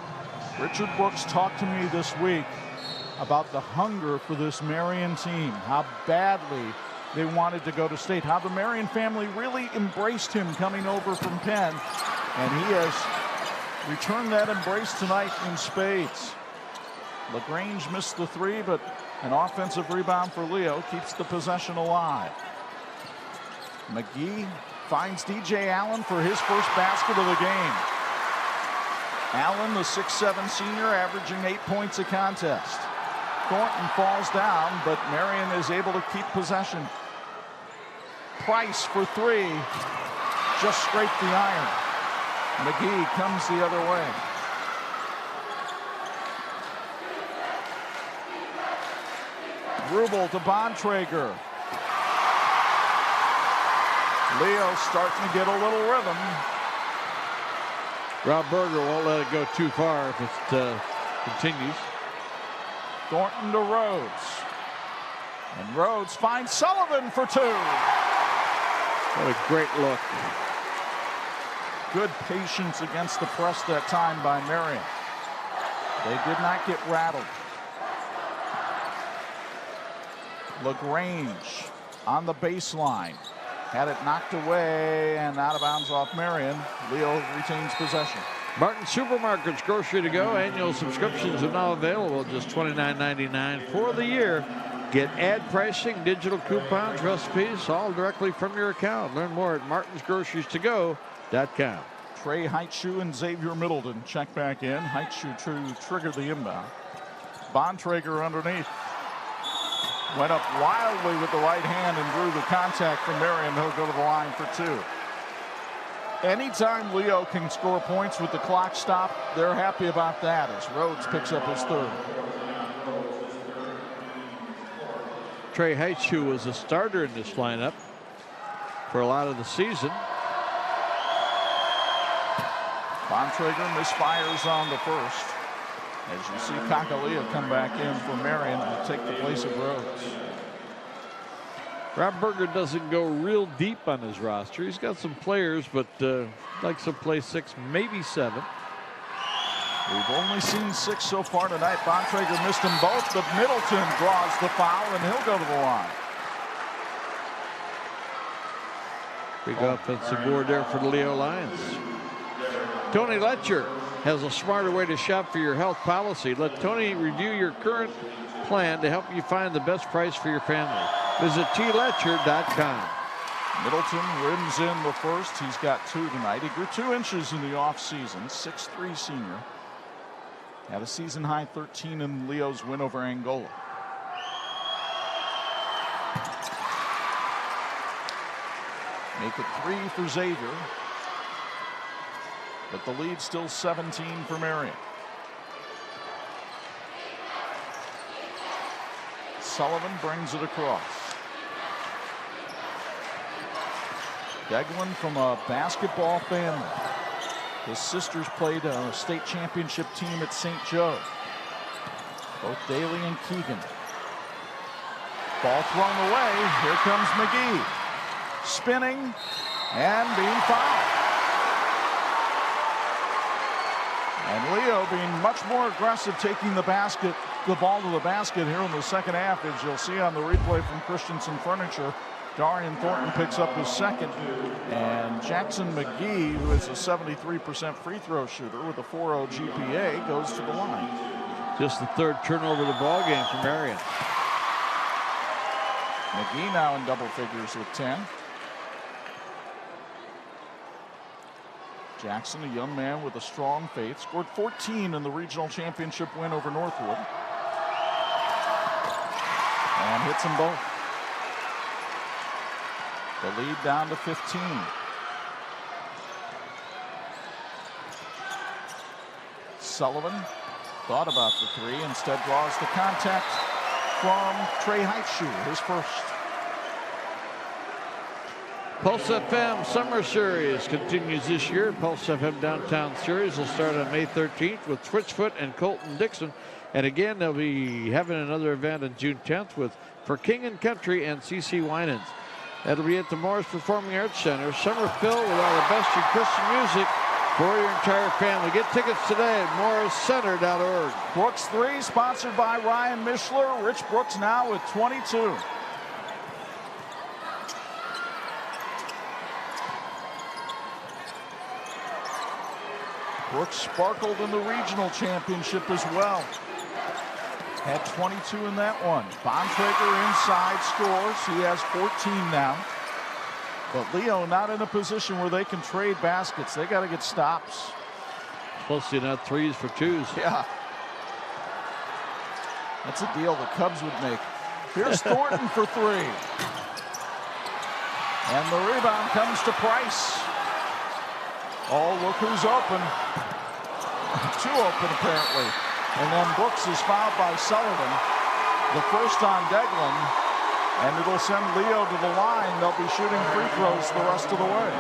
S1: Richard Brooks talked to me this week about the hunger for this Marian team, how badly they wanted to go to state, how the Marian family really embraced him coming over from Penn, and he has returned that embrace tonight in spades. LaGrange missed the 3, but an offensive rebound for Leo keeps the possession alive. McGee finds DJ Allen for his first basket of the game. Allen, the 6'7" senior, averaging 8 points a contest. Thornton falls down, but Marian is able to keep possession. Price for 3, just scraped the iron. McGee comes the other way. Rubel to Bontrager. Leo starting to get a little rhythm.
S2: Rob Berger won't let it go too far if it continues.
S1: Thornton to Rhodes. And Rhodes finds Sullivan for 2.
S2: What a great look.
S1: Good patience against the press that time by Marian. They did not get rattled. LaGrange on the baseline. Had it knocked away and out of bounds off Marian. Leo retains possession.
S2: Martin Supermarkets Grocery to Go. Annual subscriptions are now available at just $29.99 for the year. Get ad pricing, digital coupons, recipes, all directly from your account. Learn more at martin'sgroceriestogo.com.
S1: Trey Heitschuh and Xavier Middleton check back in. Heitschuh to trigger the inbound. Bontrager underneath. Went up wildly with the right hand and drew the contact from Marian. He'll go to the line for 2. Anytime Leo can score points with the clock stopped, they're happy about that as Rhodes picks up his third.
S2: Trey Heitschuh was a starter in this lineup for a lot of the season.
S1: Bontrager misfires on the first. As you see Kakalia come back in for Marian to take the place of Rhodes.
S2: Rob Berger doesn't go real deep on his roster. He's got some players, but likes to play 6, maybe 7.
S1: We've only seen 6 so far tonight. Bontrager missed them both, but Middleton draws the foul, and he'll go to the line.
S2: Big offensive board there for the Leo Lions. Tony Letcher has a smarter way to shop for your health policy. Let Tony review your current plan to help you find the best price for your family. Visit tletcher.com.
S1: Middleton rims in the first. He's got 2 tonight. He grew 2 inches in the offseason. 6'3" senior. Had a season high 13 in Leo's win over Angola. Make it 3 for Xavier. But the lead still 17 for Marian. Sullivan brings it across. Deglin from a basketball family. His sisters played on a state championship team at St. Joe. Both Daly and Keegan. Ball thrown away. Here comes McGee. Spinning and being fouled. And Leo being much more aggressive, taking the ball to the basket here in the second half, as you'll see on the replay from Christensen Furniture. Darian Thornton picks up his second, and Jackson McGee, who is a 73% free throw shooter with a 4.0 GPA, goes to the line.
S2: Just the 3rd turnover of the ball game for Marian.
S1: McGee now in double figures with 10. Jackson, a young man with a strong faith, scored 14 in the regional championship win over Northwood. And hits them both. The lead down to 15. Sullivan thought about the 3, instead draws the contact from Trey Heitschuh, his first.
S2: Pulse FM Summer Series continues this year. Pulse FM Downtown Series will start on May 13th with Switchfoot and Colton Dixon. And again, they'll be having another event on June 10th with For King and Country and CC Winans. That'll be at the Morris Performing Arts Center. Summer filled with all the best in Christian music for your entire family. Get tickets today at morriscenter.org.
S1: Brooks 3, sponsored by Ryan Mishler. Rich Brooks now with 22. Brooks sparkled in the regional championship as well. Had 22 in that one. Bontrager inside scores. He has 14 now. But Leo not in a position where they can trade baskets. They got to get stops.
S2: Mostly not 3s for 2s.
S1: Yeah. That's a deal the Cubs would make. Here's Thornton for 3. And the rebound comes to Price. Oh, look who's open. 2 open, apparently. And then Brooks is fouled by Sullivan. The first on Deglin. And it'll send Leo to the line. They'll be shooting free throws the rest of the way.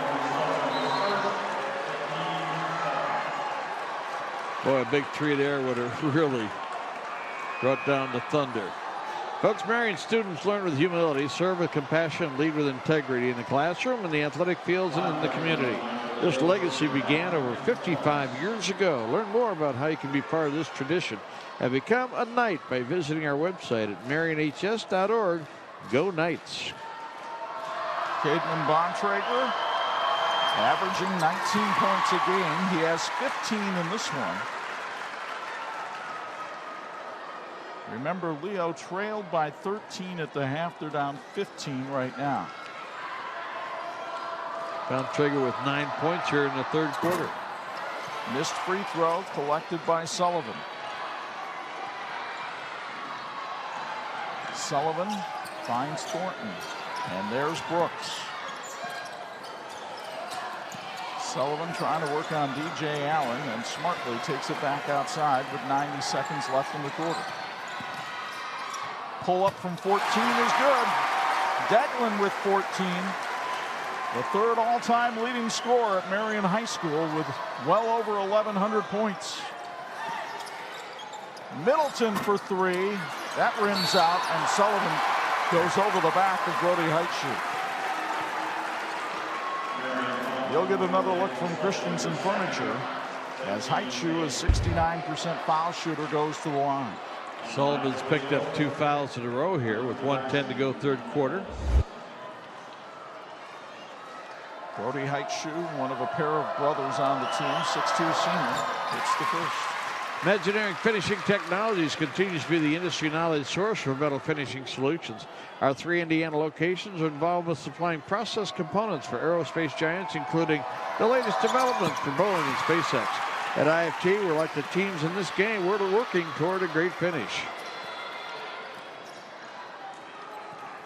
S2: Boy, a big 3 there would have really brought down the thunder. Folks, Marian students learn with humility, serve with compassion, lead with integrity in the classroom, in the athletic fields, and in the community. This legacy began over 55 years ago. Learn more about how you can be part of this tradition and become a Knight by visiting our website at marianhs.org. Go Knights.
S1: Caden Bontrager averaging 19 points a game. He has 15 in this one. Remember, Leo trailed by 13 at the half. They're down 15 right now.
S2: Bontrager with 9 points here in the 3rd quarter.
S1: Missed free throw collected by Sullivan. Sullivan finds Thornton. And there's Brooks. Sullivan trying to work on DJ Allen and smartly takes it back outside with 90 seconds left in the quarter. Pull up from 14 is good. Deglin with 14. The third all-time leading scorer at Marian High School with well over 1,100 points. Middleton for three. That rims out, and Sullivan goes over the back of Brody Heitschuh. You'll get another look from Christensen Furniture as Heitschuh, a 69% foul shooter, goes to the line.
S2: Sullivan's picked up 2 fouls in a row here with 1:10 to go third quarter.
S1: Brody Heitschuh, one of a pair of brothers on the team, 6'2" senior, hits the first.
S2: Imaginary Finishing Technologies continues to be the industry knowledge source for metal finishing solutions. Our 3 Indiana locations are involved with supplying process components for aerospace giants, including the latest developments for Boeing and SpaceX. At IFT, we're like the teams in this game. We're working toward a great finish.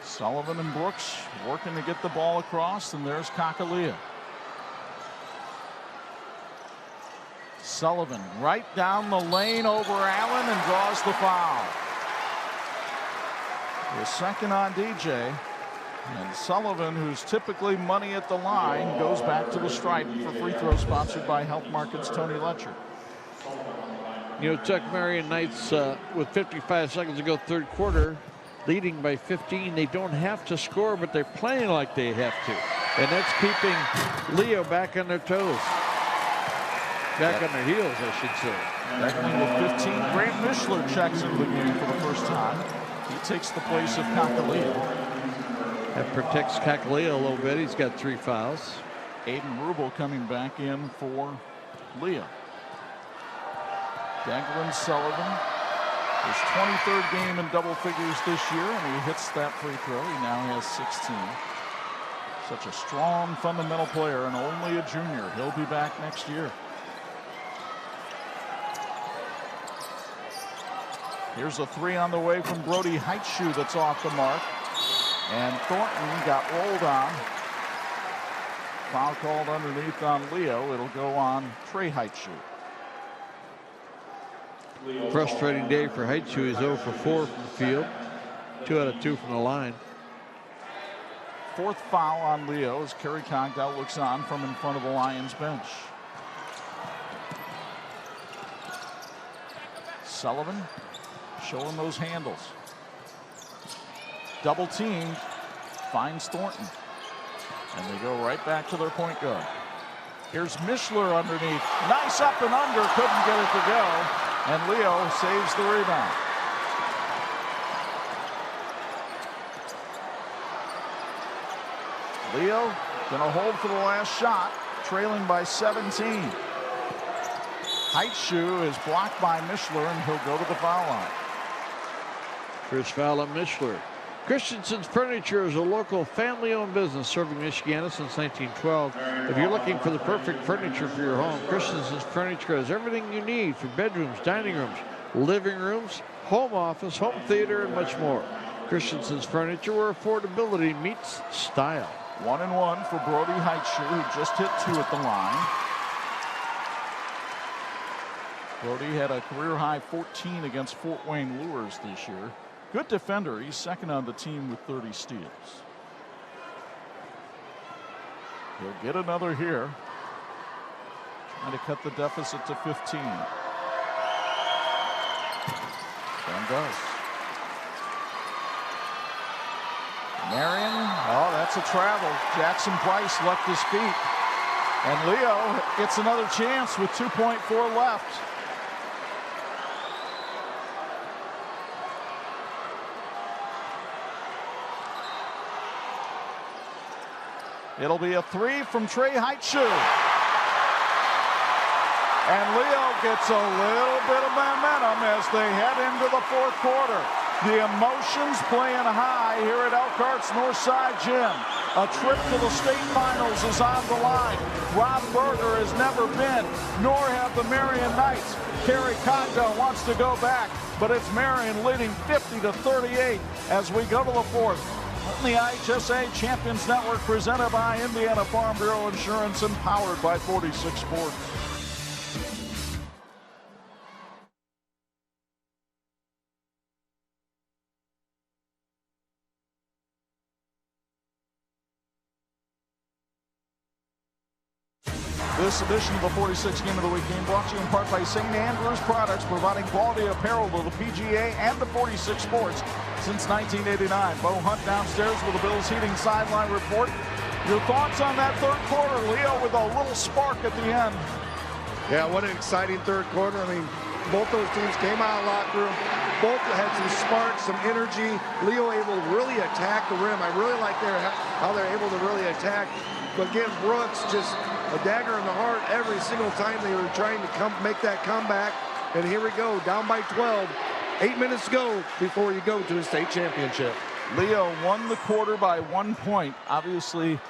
S1: Sullivan and Brooks working to get the ball across, and there's Kakalia. Sullivan right down the lane over Allen and draws the foul. The second on DJ, and Sullivan, who's typically money at the line, goes back to the stripe for free throw sponsored by Health Markets Tony Letcher.
S2: You know, Chuck, Marian Knights with 55 seconds to go third quarter, leading by 15. They don't have to score, but they're playing like they have to. And that's keeping Leo back on their toes. Back on their heels, I should say.
S1: Deglin with 15. Grant Mishler checks into the game for the first time. He takes the place of Kakalia.
S2: That protects Kakalia a little bit. He's got 3 fouls.
S1: Aiden Rubel coming back in for Leo. Deglin Sullivan, his 23rd game in double figures this year, and he hits that free throw. He now has 16. Such a strong fundamental player and only a junior. He'll be back next year. Here's a 3 on the way from Brody Heitschuh that's off the mark. And Thornton got rolled on. Foul called underneath on Leo. It'll go on Trey Heitschuh.
S2: Frustrating day for Heitschuh. He's 0 for 4 from the field. 2 out of 2 from the line.
S1: 4th foul on Leo as Kerry Cogdell looks on from in front of the Lions bench. Sullivan showing those handles. Double teamed, finds Thornton. And they go right back to their point guard. Here's Mishler underneath. Nice up and under, couldn't get it to go. And Leo saves the rebound. Leo gonna hold for the last shot, trailing by 17. Heitschuh is blocked by Mishler, and he'll go to the foul line.
S2: First foul on Mishler. Christensen's Furniture is a local family-owned business serving Michiana since 1912. If you're looking for the perfect furniture for your home, Christensen's Furniture has everything you need for bedrooms, dining rooms, living rooms, home office, home theater, and much more. Christensen's Furniture, where affordability meets style.
S1: 1-1 for Brody Heitschuh, who just hit 2 at the line. Brody had a career-high 14 against Fort Wayne Lures this year. Good defender. He's second on the team with 30 steals. He'll get another here. Trying to cut the deficit to 15. And does. Marian, oh, that's a travel. Jackson Price left his feet. And Leo gets another chance with 2.4 left. It'll be a 3 from Trey Heitschuh. And Leo gets a little bit of momentum as they head into the 4th quarter. The emotions playing high here at Elkhart's Northside Gym. A trip to the state finals is on the line. Rob Berger has never been, nor have the Marian Knights. Kerry Cogdell wants to go back, but it's Marian leading 50-38 as we go to the 4th. on the IHSA Champions Network, presented by Indiana Farm Bureau Insurance and powered by 46 Sports. This edition of the 46 Game of the Week game brought to you in part by St. Andrews Products, providing quality apparel to the PGA and the 46 Sports since 1989. Bo Hunt downstairs with the Bills Heating sideline report. Your thoughts on that third quarter, Leo, with a little spark at the end?
S3: Yeah, what an exciting third quarter. I mean, both those teams came out of the locker room. Both had some spark, some energy. Leo able to really attack the rim. I really like how they're able to really attack. But again, Brooks just a dagger in the heart every single time they were trying to make that comeback. And here we go, down by 12. 8 minutes to go before you go to the state championship.
S1: Leo won the quarter by 1 point. Obviously,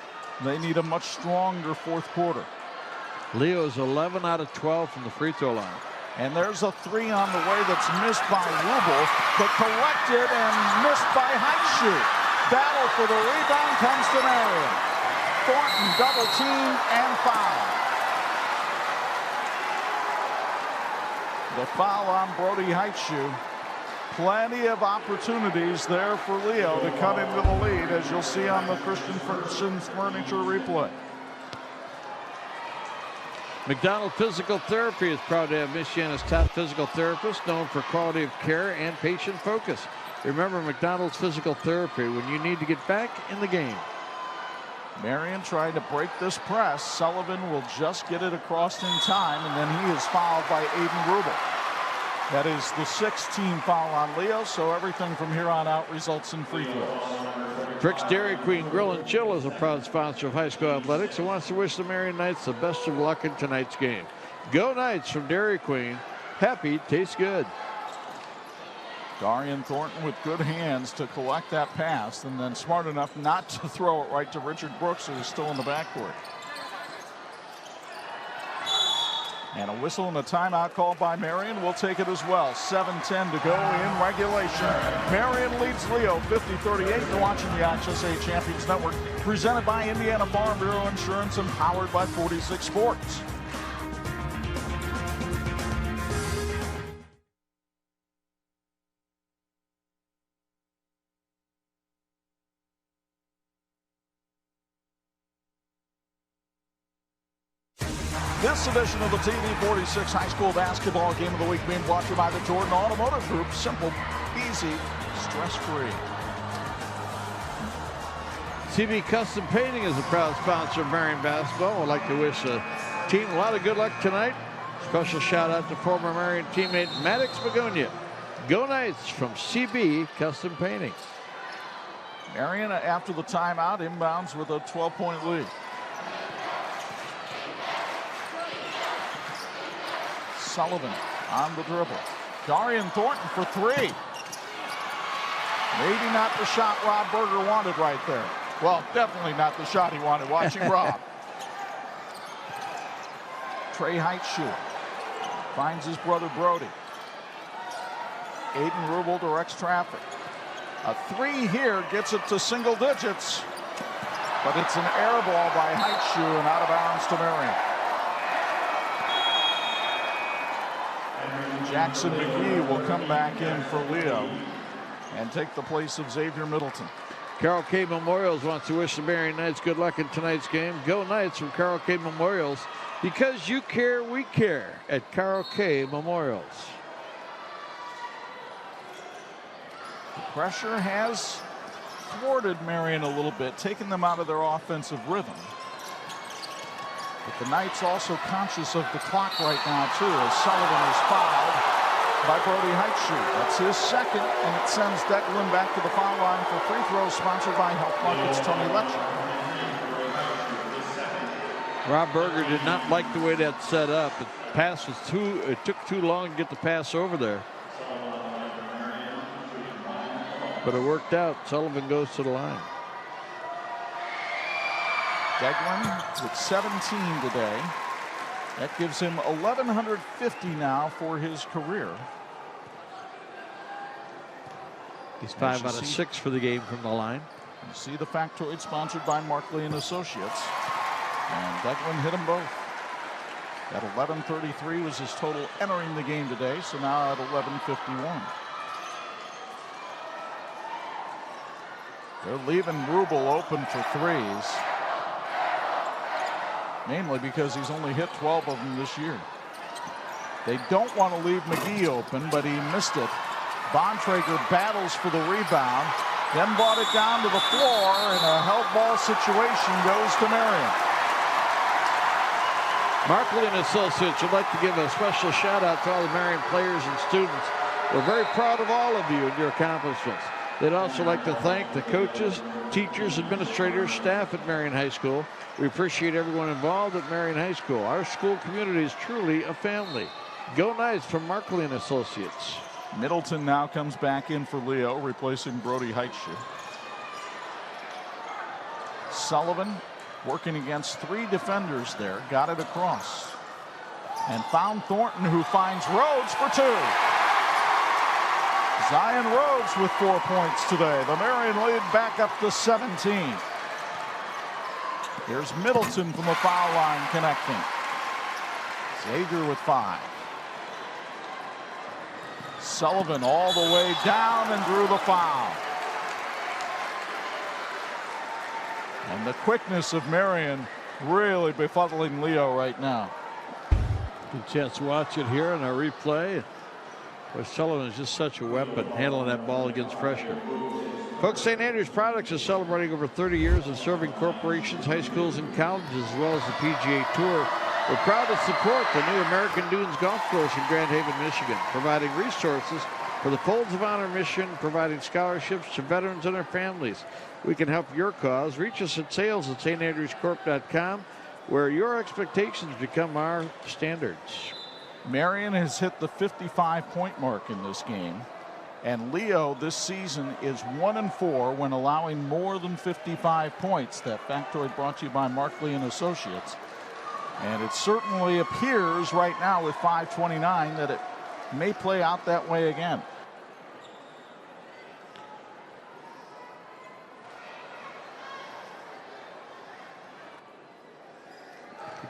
S1: they need a much stronger fourth quarter.
S2: Leo's 11 out of 12 from the free throw line.
S1: And there's a three on the way that's missed by Rubel, but collected and missed by Heitschuh. Battle for the rebound comes to Marian. Thornton double team and foul. The foul on Brody Heitschuh. Plenty of opportunities there for Leo to cut into the lead, as you'll see on the Christian Furniture replay.
S2: McDonald Physical Therapy is proud to have Michiana's top physical therapist, known for quality of care and patient focus. Remember McDonald's Physical Thrapy when you need to get back in the game.
S1: Marian trying to break this press. Sullivan will just get it across in time, and then he is fouled by Aiden Rubel. That is the 6th team foul on Leo, so everything from here on out results in free throws.
S2: Frick's Dairy Queen Grill and Chill is a proud sponsor of high school athletics and wants to wish the Marian Knights the best of luck in tonight's game. Go Knights from Dairy Queen. Happy tastes good.
S1: Darian Thornton with good hands to collect that pass, and then smart enough not to throw it right to Richard Brooks, who is still in the backcourt. And a whistle and a timeout called by Marian. We'll take it as well. 7:10 to go in regulation. Marian leads Leo 50-38. You're watching the IHSA Champions Network, presented by Indiana Farm Bureau Insurance and powered by 46 Sports. This edition of the TV46 High School Basketball Game of the Week being brought to you by the Jordan Automotive Group. Simple, easy, stress-free.
S2: CB Custom Painting is a proud sponsor of Marian basketball. I'd like to wish the team a lot of good luck tonight. Special shout out to former Marian teammate Maddox Begonia. Go Knights from CB Custom Painting.
S1: Marian, after the timeout, inbounds with a 12-point lead. Sullivan on the dribble. Darian Thornton for three. Maybe not the shot Rob Berger wanted right there. Well, definitely not the shot he wanted watching Rob. Trey Heitschuh finds his brother Brody. Aiden Rubel directs traffic. A three here gets it to single digits, but it's an air ball by Heitschuh and out of bounds to Marian. Jackson McGee will come back in for Leo and take the place of Xavier Middleton.
S2: Carroll K. Memorials wants to wish the Marian Knights good luck in tonight's game. Go Knights from Carroll K. Memorials. Because you care, we care at Carroll K. Memorials.
S1: The pressure has thwarted Marian a little bit, taking them out of their offensive rhythm. But the Knights also conscious of the clock right now, too, as Sullivan is fouled by Brody Heitschuh. That's his second, and it sends Declan back to the foul line for free throws, sponsored by Health Markets Tony Lecture.
S2: Rob Berger did not like the way that set up. The pass was it took too long to get the pass over there. But it worked out. Sullivan goes to the line.
S1: Declan with 17 today. That gives him 1,150 now for his career.
S2: He's 5 out of 6 for the game from the line.
S1: You see the factoid sponsored by Markley and Associates. And Declan hit them both. At 11:33 was his total entering the game today, so now at 11:51. They're leaving Rubel open for threes, mainly because he's only hit 12 of them this year. They don't want to leave McGee open, but he missed it. Bontrager battles for the rebound, then brought it down to the floor, and a held ball situation goes to Marian.
S2: Markley and Associates would like to give a special shout out to all the Marian players and students. We're very proud of all of you and your accomplishments. They'd also like to thank the coaches, teachers, administrators, staff at Marian High School. We appreciate everyone involved at Marian High School. Our school community is truly a family. Go Knights from Markley and Associates.
S1: Middleton now comes back in for Leo, replacing Brody Heitscher. Sullivan working against 3 defenders there, got it across. And found Thornton, who finds Rhodes for 2. Zion Rhodes with 4 points today. The Marian lead back up to 17. Here's Middleton from the foul line connecting. Xavier with 5. Sullivan all the way down and drew the foul. And the quickness of Marian really befuddling Leo right now.
S2: Good chance to watch it here in our replay. Where Sullivan is just such a weapon handling that ball against pressure. Folks, St. Andrews Products is celebrating over 30 years of serving corporations, high schools, and colleges, as well as the PGA Tour. We're proud to support the new American Dunes Golf Course in Grand Haven, Michigan, providing resources for the Folds of Honor mission, providing scholarships to veterans and their families. We can help your cause. Reach us at sales@standrerscorp.com, where your expectations become our standards.
S1: Marian has hit the 55-point mark in this game. And Leo this season is 1-4 when allowing more than 55 points. That factoid brought to you by Markley and Associates. And it certainly appears right now with 5:29 that it may play out that way again.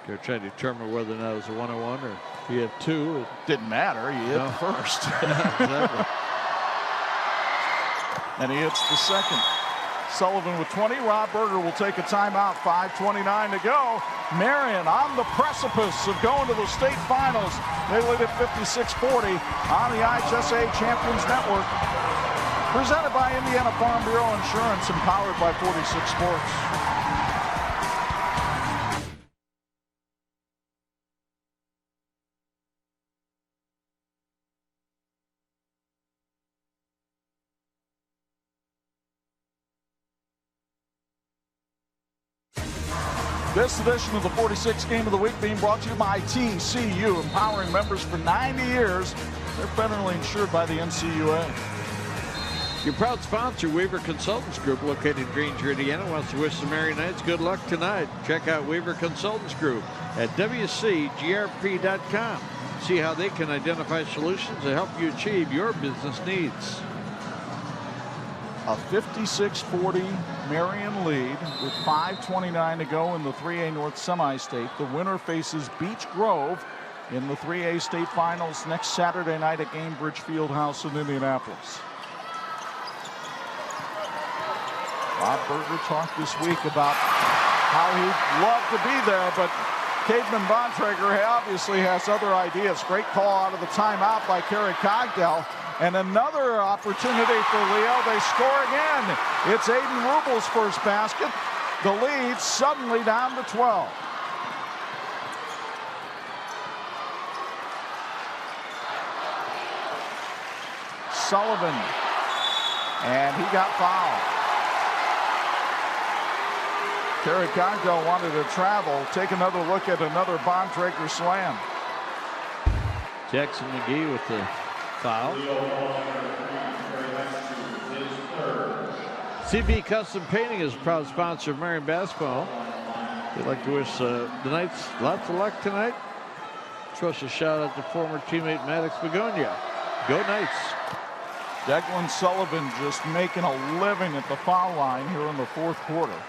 S2: They're trying to determine whether or not it was a 1-on-1 or if he had 2.
S1: It didn't matter. He hit the first.
S2: Exactly.
S1: And he hits the second. Sullivan with 20. Rob Berger will take a timeout. 5:29 to go. Marian on the precipice of going to the state finals. They lead at 56-40 on the IHSA Champions Network. Presented by Indiana Farm Bureau Insurance and powered by 46 Sports. This edition of the 46 Game of the Week being brought to you by TCU, empowering members for 90 years. They're federally insured by the NCUA.
S2: Your proud sponsor, Weaver Consultants Group, located in Granger, Indiana, wants to wish the Marian Knights good luck tonight. Check out Weaver Consultants Group at WCGRP.com. See how they can identify solutions to help you achieve your business needs.
S1: A 56-40 Marian lead with 5:29 to go in the 3A North Semi-State. The winner faces Beech Grove in the 3A State Finals next Saturday night at Gamebridge Fieldhouse in Indianapolis. Bob Berger talked this week about how he'd love to be there, but Cademan Bontrager obviously has other ideas. Great call out of the timeout by Kerry Cogdell. And another opportunity for Leo. They score again. It's Aiden Rubel's first basket. The lead suddenly down to 12. Sullivan. And he got fouled. Kerry Cogdell wanted to travel. Take another look at another Bontrager slam.
S2: Jackson McGee with the foul. CB Custom Painting is a proud sponsor of Marian basketball. We'd like to wish the Knights lots of luck tonight. Special shout out to former teammate Maddox Begonia. Go Knights.
S1: Declan Sullivan just making a living at the foul line here in the fourth quarter.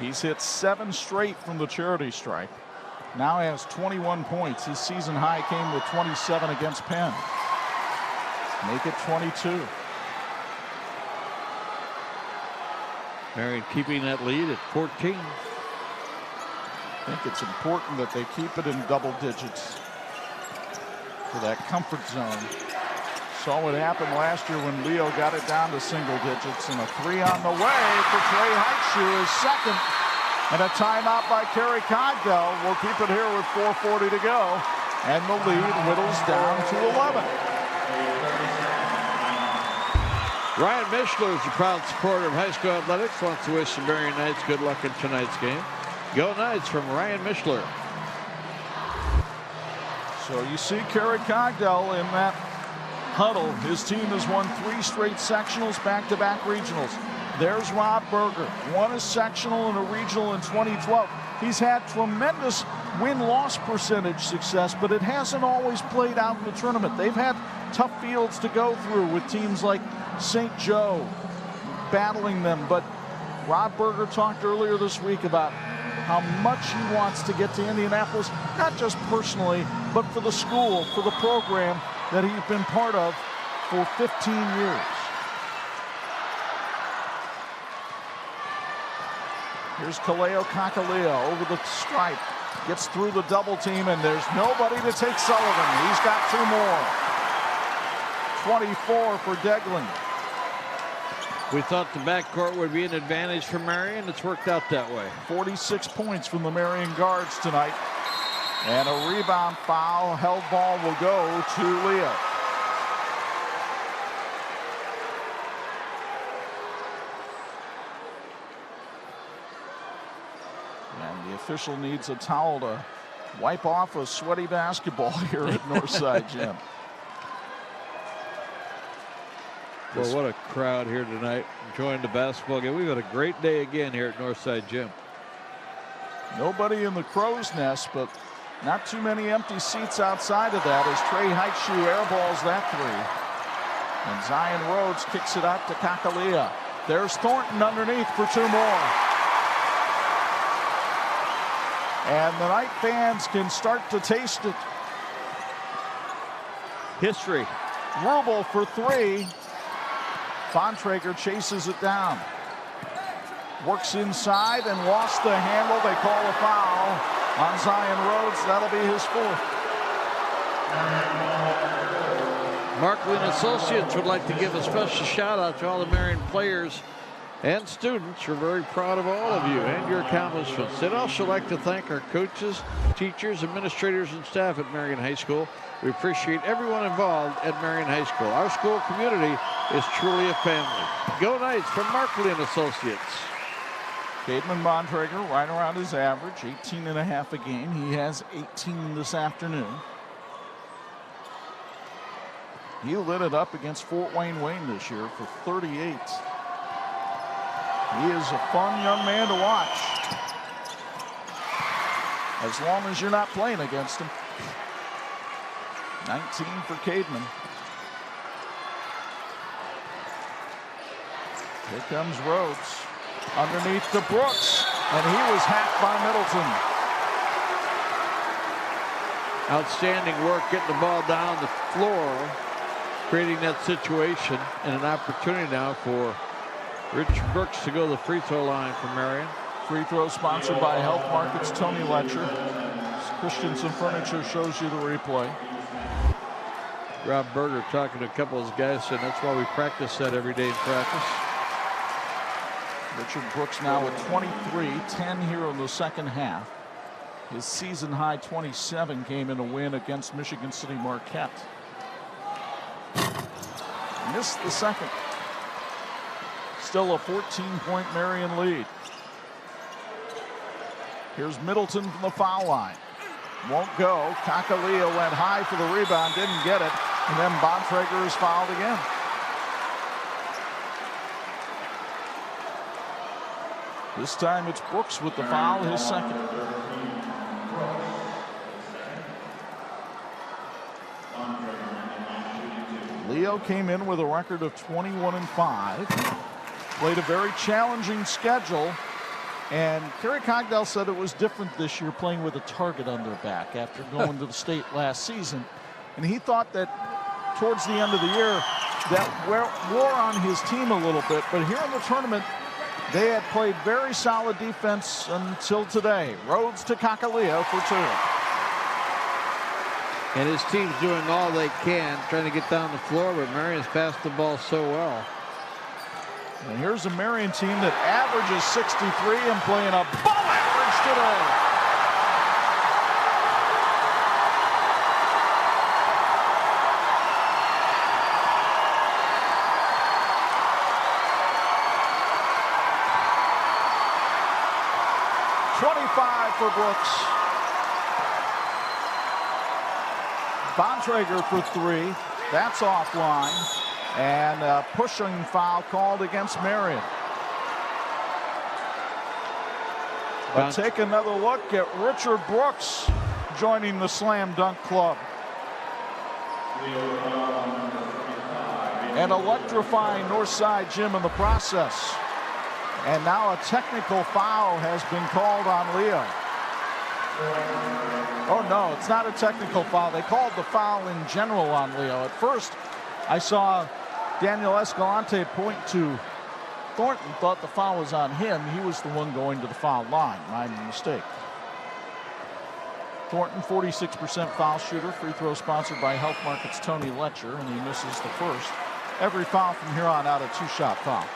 S1: He's hit 7 straight from the charity stripe. Now has 21 points. His season high came with 27 against Penn. Make it 22.
S2: Marian keeping that lead at 14.
S1: I think it's important that they keep it in double digits for that comfort zone. Saw what happened last year when Leo got it down to single digits, and a 3 on the way for Trey Heitschuh, his second, and a timeout by Kerry Cogdell. We'll keep it here with 4:40 to go, and the lead whittles down to 11.
S2: Ryan Mishler is a proud supporter of high school athletics. Wants to wish the Marian Knights good luck in tonight's game. Go Knights from Ryan Mishler.
S1: So you see Kerry Cogdell in that huddle. His team has won 3 straight sectionals, back-to-back regionals. There's Rob Berger, won a sectional and a regional in 2012. He's had tremendous win-loss percentage success, but it hasn't always played out in the tournament. They've had tough fields to go through with teams like St. Joe battling them. But Rob Berger talked earlier this week about how much he wants to get to Indianapolis, not just personally, but for the school, for the program that he's been part of for 15 years. Here's Kaleo Kakaliya over the stripe. Gets through the double team, and there's nobody to take Sullivan. He's got 2 more. 24 for Declan.
S2: We thought the backcourt would be an advantage for Marian. It's worked out that way.
S1: 46 points from the Marian guards tonight. And a rebound foul. Held ball will go to Leo. And the official needs a towel to wipe off a sweaty basketball here at Northside Gym.
S2: Well, what a crowd here tonight enjoying the basketball game. We've had a great day again here at Northside Gym.
S1: Nobody in the crow's nest, but not too many empty seats outside of that as Trey Heitschuh airballs that 3. And Zion Rhodes kicks it out to Kakaliya. There's Thornton underneath for 2 more. And the Knight fans can start to taste it.
S2: History.
S1: Rubel for 3. Bontrager chases it down. Works inside and lost the handle. They call a foul on Zion Rhodes. That'll be his 4th.
S2: Markley and Associates would like to give a special shout out to all the Marian players and students. We're very proud of all of you and your accomplishments. They'd also like to thank our coaches, teachers, administrators, and staff at Marian High School. We appreciate everyone involved at Marian High School. Our school community is truly a family. Go Knights from Markley and Associates.
S1: Cademan Bontrager right around his average, 18.5 a game. He has 18 this afternoon. He lit it up against Fort Wayne this year for 38. He is a fun young man to watch, as long as you're not playing against him. 19 for Cademan. Here comes Rhodes. Underneath to Brooks, and he was hacked by Middleton.
S2: Outstanding work getting the ball down the floor, creating that situation, and an opportunity now for Rich Brooks to go to the free throw line for Marian.
S1: Free throw sponsored by Health Markets Tony Letcher. Christensen Furniture shows you the replay.
S2: Rob Berger talking to a couple of his guys, saying that's why we practice that every day in practice.
S1: Richard Brooks now with 23, 10 here in the second half. His season high 27 came in a win against Michigan City Marquette. Missed the second. Still a 14-point Marian lead. Here's Middleton from the foul line. Won't go. Kakaliya went high for the rebound, didn't get it. And then Bontrager is fouled again. This time it's Brooks with the foul, his second. Leo came in with a record of 21-5. Played a very challenging schedule. And Kerry Cogdell said it was different this year playing with a target on their back after going to the state last season. And he thought that towards the end of the year that wore on his team a little bit. But here in the tournament, they had played very solid defense until today. Rhodes to Kakaleo for 2.
S2: And his team's doing all they can, trying to get down the floor, but Marion's passed the ball so well.
S1: And here's a Marian team that averages 63 and playing above average today. For Brooks. Bontrager for 3. That's offline. And a pushing foul called against Marian. But take another look at Richard Brooks joining the Slam Dunk Club. And electrifying Northside Gym in the process. And now a technical foul has been called on Leo. Oh, no, it's not a technical foul. They called the foul in general on Leo. At first, I saw Daniel Escalante point to Thornton, thought the foul was on him. He was the one going to the foul line. My mistake. Thornton, 46% foul shooter. Free throw sponsored by Health Market's Tony Letcher, and he misses the first. Every foul from here on out, a 2-shot foul.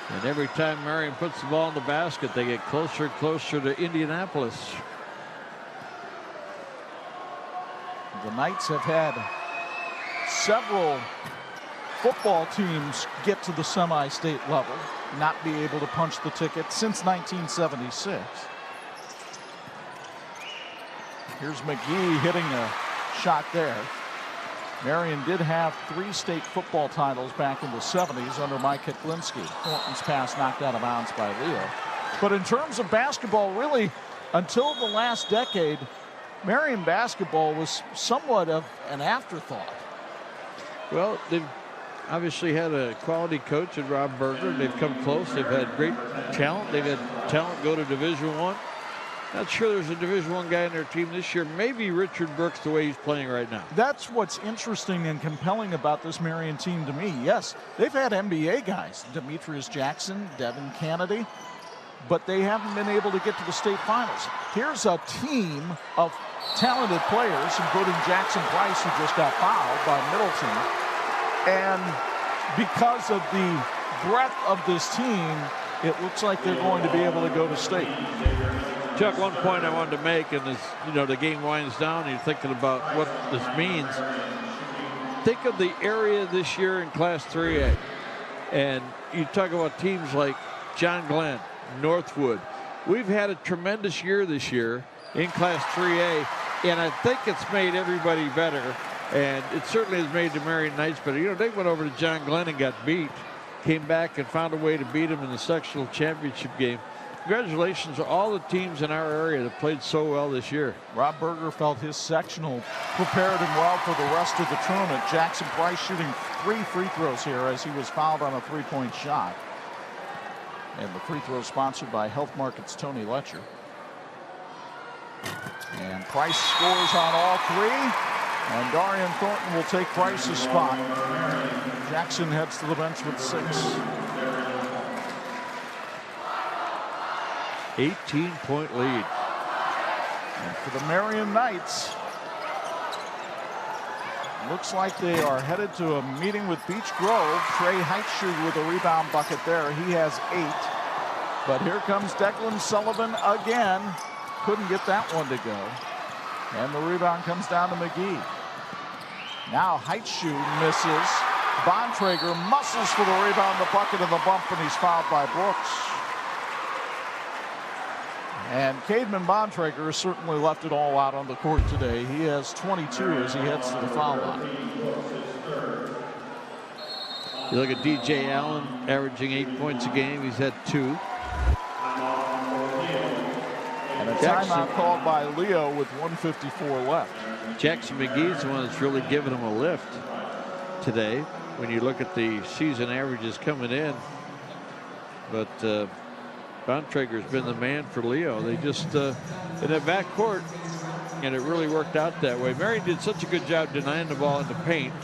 S2: And every time Marian puts the ball in the basket, they get closer and closer to Indianapolis.
S1: The Knights have had several football teams get to the semi-state level, not be able to punch the ticket since 1976. Here's McGee hitting a shot there. Marian did have 3 state football titles back in the 70s under Mike Kiklinski. Thornton's pass knocked out of bounds by Leo. But in terms of basketball, really, until the last decade, Marian basketball was somewhat of an afterthought.
S2: Well, they've obviously had a quality coach in Rob Berger. They've come close. They've had great talent. They've had talent go to Division I. Not sure there's a Division I guy in their team this year. Maybe Richard Brooks, the way he's playing right now.
S1: That's what's interesting and compelling about this Marian team to me. Yes, they've had NBA guys, Demetrius Jackson, Devin Kennedy, but they haven't been able to get to the state finals. Here's a team of talented players, including Jackson Price, who just got fouled by Middleton. And because of the breadth of this team, it looks like they're going to be able to go to state.
S2: Chuck, one point I wanted to make, and as you know, the game winds down, and you're thinking about what this means. Think of the area this year in Class 3A, and you talk about teams like John Glenn, Northwood. We've had a tremendous year this year in Class 3A, and I think it's made everybody better, and it certainly has made the Marian Knights better. You know, they went over to John Glenn and got beat, came back and found a way to beat them in the sectional championship game. Congratulations to all the teams in our area that played so well this year.
S1: Rob Berger felt his sectional prepared him well for the rest of the tournament. Jackson Price shooting 3 free throws here as he was fouled on a 3-point shot. And the free throw sponsored by Health Market's Tony Letcher. And Price scores on all 3. And Darian Thornton will take Price's spot. Jackson heads to the bench with 6.
S2: 18-point lead.
S1: And for the Marian Knights, looks like they are headed to a meeting with Beech Grove. Trey Heitschuh with a rebound bucket there. He has 8. But here comes Declan Sullivan again. Couldn't get that one to go. And the rebound comes down to McGee. Now Heitschuh misses. Bontrager muscles for the rebound, the bucket, and the bump, and he's fouled by Brooks. And Cademan Bontrager has certainly left it all out on the court today. He has 22 as he heads to the foul line.
S2: You look at DJ Allen averaging 8 points a game. He's had 2.
S1: And a timeout called by Leo with 1:54 left.
S2: Jackson McGee's the one that's really given him a lift. today when you look at the season averages coming in. But Bontrager's been the man for Leo. They just, in that backcourt, and it really worked out that way. Marian did such a good job denying the ball in the paint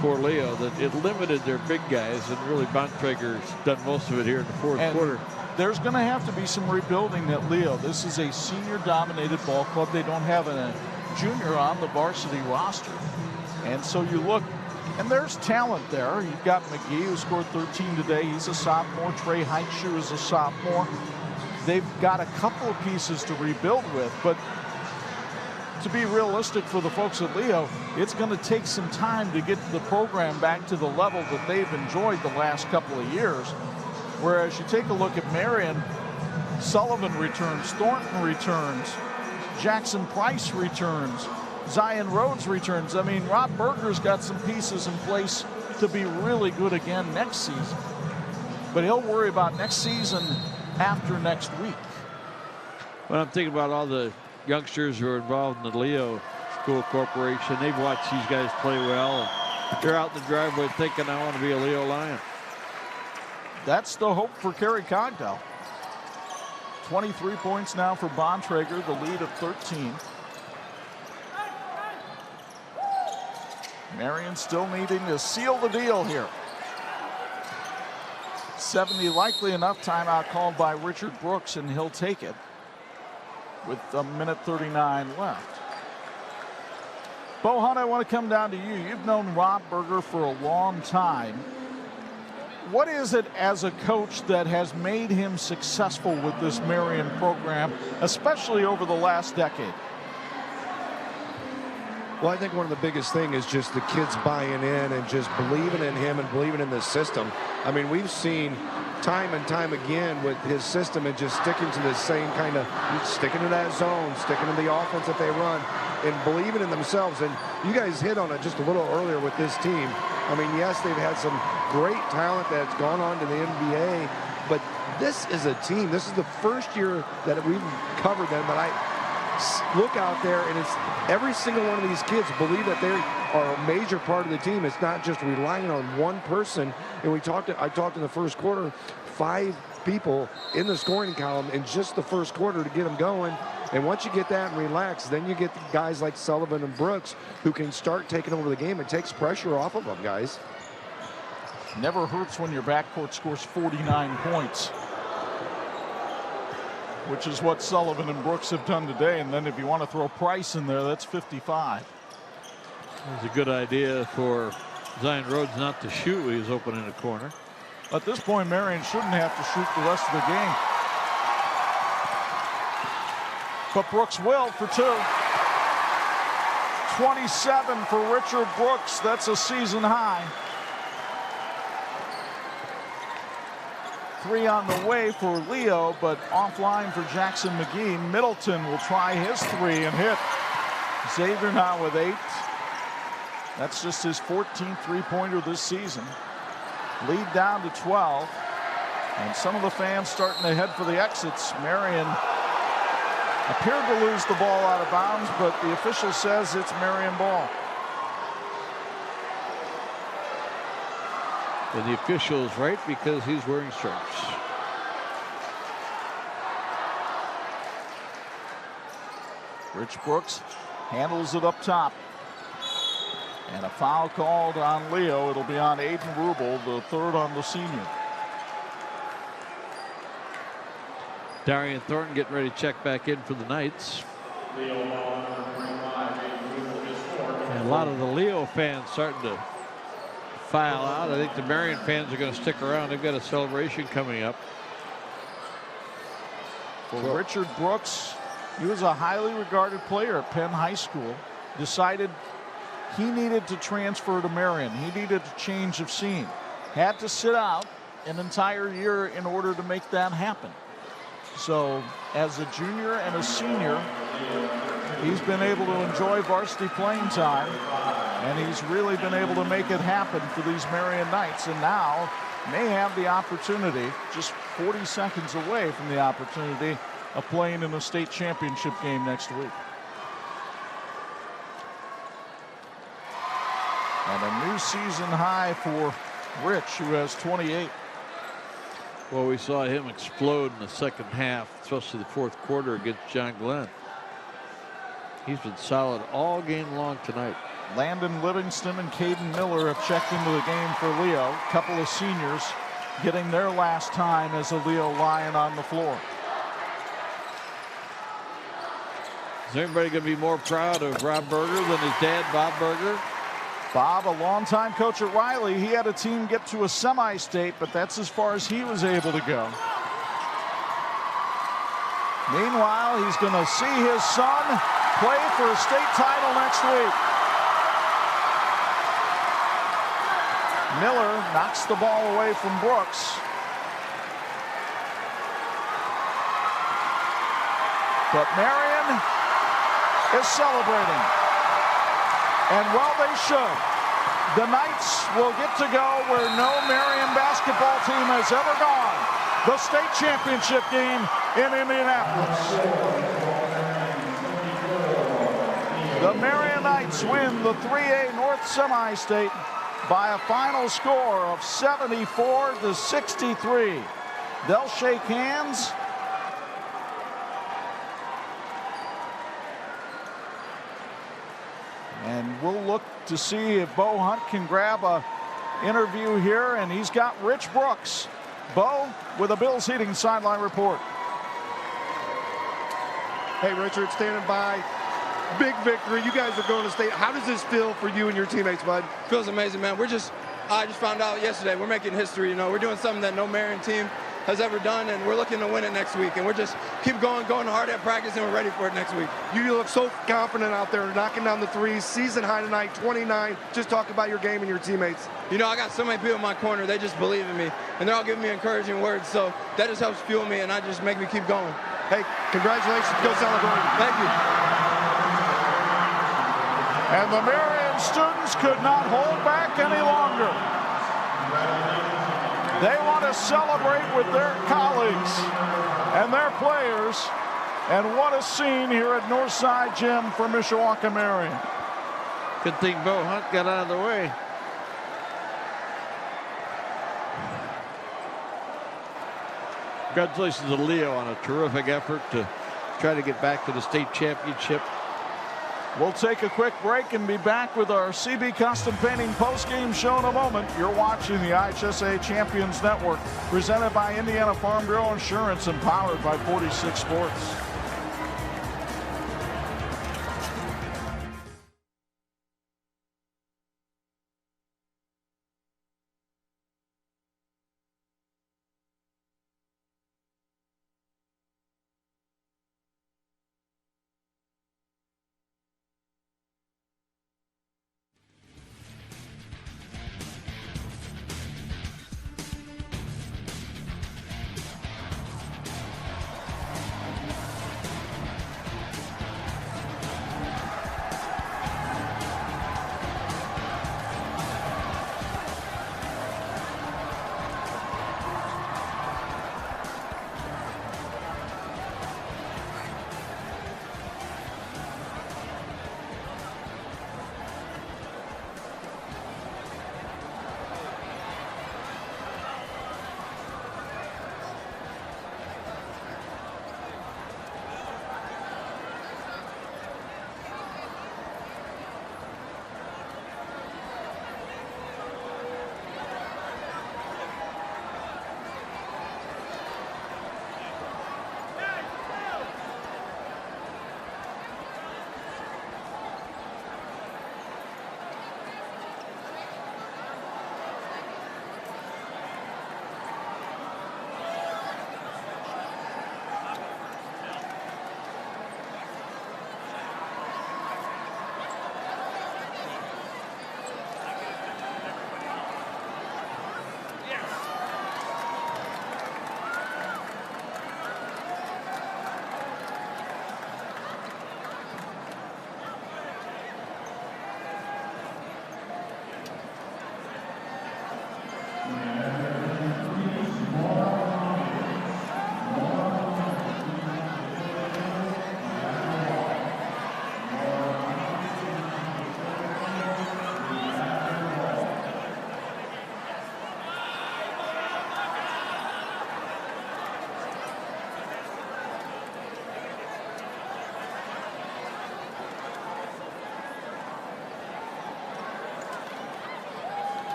S2: for Leo that it limited their big guys, and really Bontrager's done most of it here in the fourth quarter.
S1: There's going to have to be some rebuilding at Leo. This is a senior-dominated ball club. They don't have a junior on the varsity roster. And so you look, and there's talent there. You've got McGee, who scored 13 today. He's a sophomore. Trey Heitscher is a sophomore. They've got a couple of pieces to rebuild with, but to be realistic for the folks at Leo, it's going to take some time to get the program back to the level that they've enjoyed the last couple of years. Whereas you take a look at Marian, Sullivan returns, Thornton returns, Jackson Price returns, Zion Rhodes returns. I mean, Rob Berger's got some pieces in place to be really good again next season. But he'll worry about next season after next week.
S2: Well, I'm thinking about all the youngsters who are involved in the Leo School Corporation. They've watched these guys play well. And they're out in the driveway thinking, I want to be a Leo Lion.
S1: That's the hope for Kerry Cogdell. 23 points now for Bontrager, the lead of 13. Marian still needing to seal the deal here. 70 likely enough. Timeout called by Richard Brooks, and he'll take it with a minute 39 left. Bo Hunt, I want to come down to you. You've known Rob Berger for a long time. What is it as a coach that has made him successful with this Marian program, especially over the last decade?
S3: Well, I think one of the biggest things is just the kids buying in and just believing in him and believing in the system. I mean, we've seen time and time again with his system and just sticking to the same kind of, sticking to that zone, sticking to the offense that they run, and believing in themselves. And you guys hit on it just a little earlier with this team. I mean, yes, they've had some great talent that's gone on to the NBA, but this is a team. This is the first year that we've covered them, but I look out there, and it's every single one of these kids believe that they are a major part of the team. It's not just relying on one person. And I talked in the first quarter, 5 people in the scoring column in just the first quarter to get them going. And once you get that and relax, then you get the guys like Sullivan and Brooks who can start taking over the game. It takes pressure off of them, guys.
S1: Never hurts when your backcourt scores 49 points, which is what Sullivan and Brooks have done today. And then if you want to throw Price in there, that's 55.
S2: It was a good idea for Zion Rhodes not to shoot. He was open in the corner.
S1: At this point, Marian shouldn't have to shoot the rest of the game. But Brooks will for 2. 27 for Richard Brooks. That's a season high. 3 on the way for Leo, but offline for Jackson McGee. Middleton will try his 3 and hit. Xavier now with 8. That's just his 14th three-pointer this season. Lead down to 12. And some of the fans starting to head for the exits. Marian appeared to lose the ball out of bounds, but the official says it's Marian ball.
S2: And the official is right because he's wearing stripes.
S1: Rich Brooks handles it up top. And a foul called on Leo. It'll be on Aiden Rubel, the 3rd on the senior.
S2: Darian Thornton getting ready to check back in for the Knights. And a lot of the Leo fans starting to file out. I think the Marian fans are going to stick around. They've got a celebration coming up.
S1: For Richard Brooks, he was a highly regarded player at Penn High School. Decided he needed to transfer to Marian. He needed a change of scene. Had to sit out an entire year in order to make that happen. So as a junior and a senior, he's been able to enjoy varsity playing time, and he's really been able to make it happen for these Marian Knights, and now may have the opportunity, just 40 seconds away from the opportunity of playing in a state championship game next week. And a new season high for Rich, who has 28.
S2: Well, we saw him explode in the second half, especially the fourth quarter against John Glenn. He's been solid all game long tonight.
S1: Landon Livingston and Caden Miller have checked into the game for Leo. A couple of seniors getting their last time as a Leo Lion on the floor.
S2: Is anybody going to be more proud of Rob Berger than his dad, Bob Berger?
S1: Bob, a longtime coach at Riley, he had a team get to a semi-state, but that's as far as he was able to go. Meanwhile, he's going to see his son play for a state title next week. Miller knocks the ball away from Brooks. But Marian is celebrating. And well, they should. The Knights will get to go where no Marian basketball team has ever gone. The state championship game in Indianapolis. The Marian Knights win the 3A North Semi-State by a final score of 74-63. They'll shake hands. And we'll look to see if Bo Hunt can grab a interview here, and he's got Rich Brooks. Bo with a Bills Heating sideline report.
S3: Hey, Richard, standing by. Big victory. You guys are going to state. How does this feel for you and your teammates, bud?
S15: Feels amazing, man. I just found out yesterday we're making history. You know, we're doing something that no Marian team has ever done, and we're looking to win it next week. And we're just keep going hard at practice, and we're ready for it next week.
S3: You look so confident out there, knocking down the threes. Season high tonight, 29. Just talk about your game and your teammates.
S15: You know, I got so many people in my corner. They just believe in me, and they're all giving me encouraging words. So that just helps fuel me, and that just make me keep going.
S3: Hey, congratulations. Go celebrate.
S15: Thank you.
S1: And the Marian students could not hold back any longer. They want to celebrate with their colleagues and their players. And what a scene here at Northside Gym for Mishawaka Marian.
S2: Good thing Bo Hunt got out of the way. Congratulations to Leo on a terrific effort to try to get back to the state championship.
S1: We'll take a quick break and be back with our CB Custom Painting postgame show in a moment. You're watching the IHSA Champions Network, presented by Indiana Farm Bureau Insurance and powered by 46 Sports.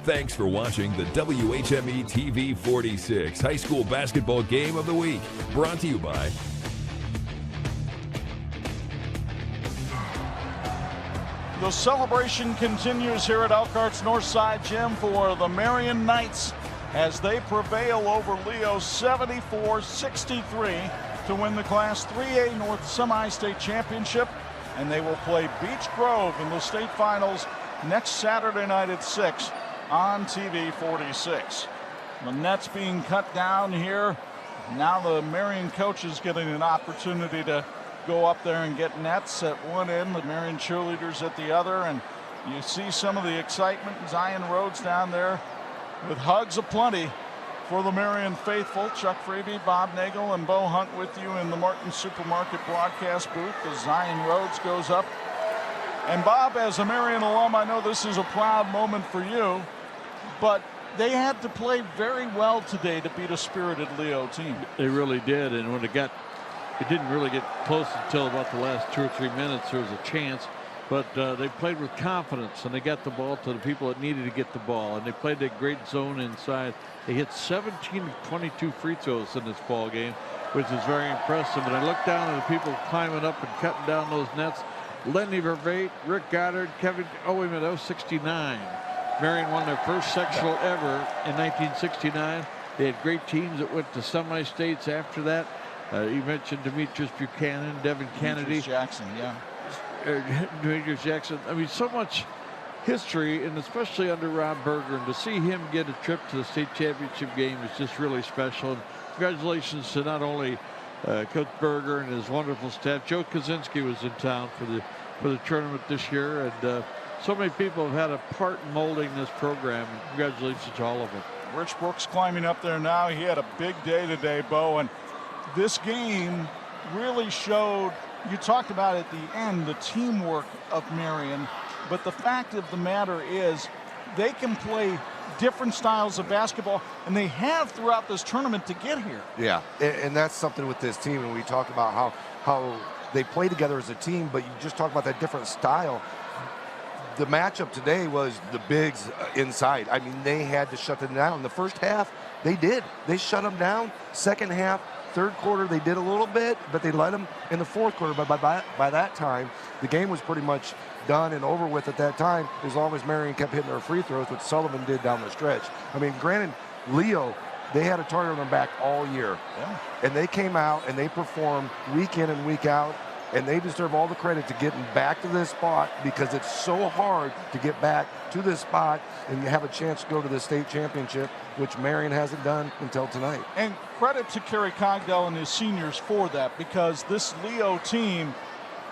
S4: Thanks for watching the WHME TV 46 High School Basketball Game of the Week. Brought to you by
S1: The celebration continues here at Elkhart's Northside Gym for the Marian Knights as they prevail over Leo 74-63 to win the Class 3A North Semi-State Championship. And they will play Beech Grove in the state finals next Saturday night at 6 on TV 46. The net's being cut down here. Now the Marian coach is getting an opportunity to go up there and get nets at one end, the Marian cheerleaders at the other, and you see some of the excitement. Zion Rhodes down there with hugs aplenty for the Marian faithful. Chuck Freeby, Bob Nagel, and Bo Hunt with you in the Martin Supermarket broadcast booth as Zion Rhodes goes up. And Bob, as a Marian alum, I know this is a proud moment for you, but they had to play very well today to beat a spirited Leo team.
S2: They really did, and when it didn't really get close until about the last 2 or 3 minutes. There was a chance, but they played with confidence, and they got the ball to the people that needed to get the ball, and they played that great zone inside. They hit 17 of 22 free throws in this ball game, which is very impressive. And I looked down at the people climbing up and cutting down those nets. Lenny Vervate, Rick Goddard, Kevin, oh wait a minute, that was 69. Marian won their first sectional ever in 1969. They had great teams that went to semi-states after that. You mentioned Demetrius Buchanan, Devin Kennedy.
S1: Demetrius Jackson, yeah.
S2: Demetrius Jackson. I mean, so much history, and especially under Rob Berger, and to see him get a trip to the state championship game is just really special. And congratulations to not only Coach Berger and his wonderful staff. Joe Kaczynski was in town for the tournament this year, and so many people have had a part in molding this program, and congratulations to all of them.
S1: Rich Brooks climbing up there now. He had a big day today, Bo, and this game really showed, you talked about at the end, the teamwork of Marian, but the fact of the matter is they can play different styles of basketball, and they have throughout this tournament to get here.
S3: Yeah, and that's something with this team, and we talk about how they play together as a team, but you just talk about that different style. The matchup today was the bigs inside. I mean, they had to shut them down. The first half, they did. They shut them down. Second half, third quarter, they did a little bit, but they let them in the fourth quarter. But by that time, the game was pretty much done and over with at that time, as long as Marian kept hitting their free throws, which Sullivan did down the stretch. I mean, granted, Leo, they had a target on their back all year.
S1: Yeah.
S3: And they came out and they performed week in and week out, and they deserve all the credit to getting back to this spot, because it's so hard to get back to this spot and have a chance to go to the state championship, which Marian hasn't done until tonight.
S1: And credit to Kerry Cogdell and his seniors for that, because this Leo team,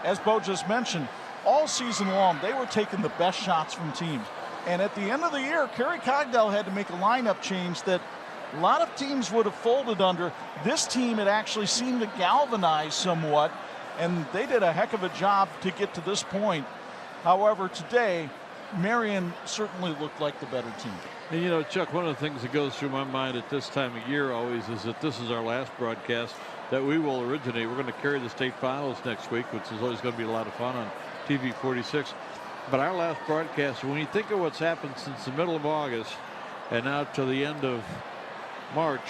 S1: as Bo just mentioned, all season long, they were taking the best shots from teams. And at the end of the year, Kerry Cogdell had to make a lineup change that a lot of teams would have folded under. This team had actually seemed to galvanize somewhat, and they did a heck of a job to get to this point. However, today, Marian certainly looked like the better team.
S2: And you know, Chuck, one of the things that goes through my mind at this time of year always is that this is our last broadcast that we will originate. We're going to carry the state finals next week, which is always going to be a lot of fun on TV 46. But our last broadcast, when you think of what's happened since the middle of August and now to the end of March,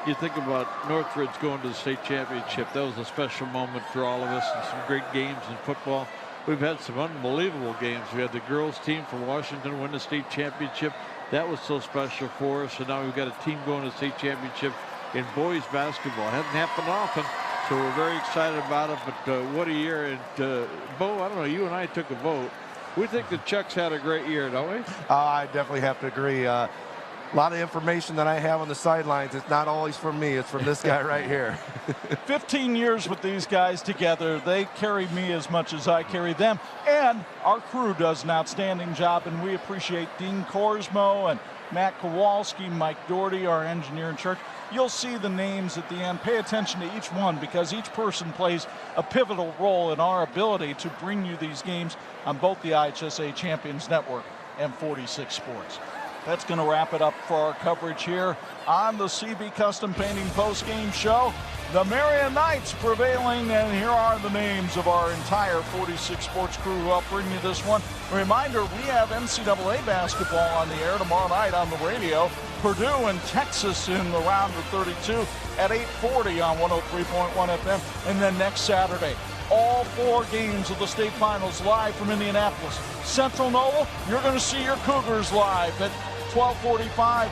S2: you think about Northridge going to the state championship. That was a special moment for all of us, and some great games in football. We've had some unbelievable games. We had the girls team from Washington win the state championship. That was so special for us. And now we've got a team going to the state championship in boys basketball. It hasn't happened often, so we're very excited about it. But what a year. And Bo, I don't know, you and I took a vote. We think that Chuck's had a great year, don't we?
S3: I definitely have to agree. A lot of information that I have on the sidelines, it's not always from me, it's from this guy right here.
S1: 15 years with these guys together. They carry me as much as I carry them. And our crew does an outstanding job, and we appreciate Dean Korsmo and Matt Kowalski, Mike Doherty, our engineer in charge. You'll see the names at the end. Pay attention to each one, because each person plays a pivotal role in our ability to bring you these games on both the IHSA Champions Network and 46 Sports. That's going to wrap it up for our coverage here on the CB Custom Painting post-game show. The Marian Knights prevailing, and here are the names of our entire 46 Sports crew who helped bring you this one. A reminder, we have NCAA basketball on the air tomorrow night on the radio. Purdue and Texas in the round of 32 at 8:40 on 103.1 FM. And then next Saturday, all 4 games of the state finals live from Indianapolis. Central Noble, you're going to see your Cougars live at 12:45.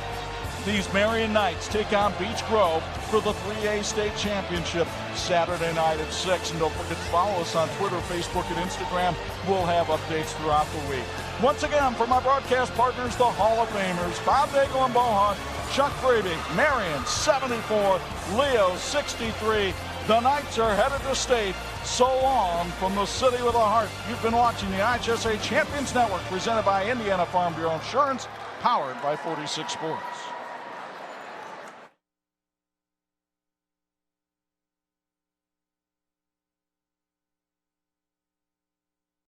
S1: These Marian Knights take on Beech Grove for the 3A state championship Saturday night at 6. And don't forget to follow us on Twitter, Facebook, and Instagram. We'll have updates throughout the week. Once again, for my broadcast partners, the Hall of Famers, Bob Daigle and Bohan, Chuck Brady, Marian 74, Leo 63. The Knights are headed to state. So long from the city with a heart. You've been watching the IHSA Champions Network presented by Indiana Farm Bureau Insurance, powered by 46 Sports.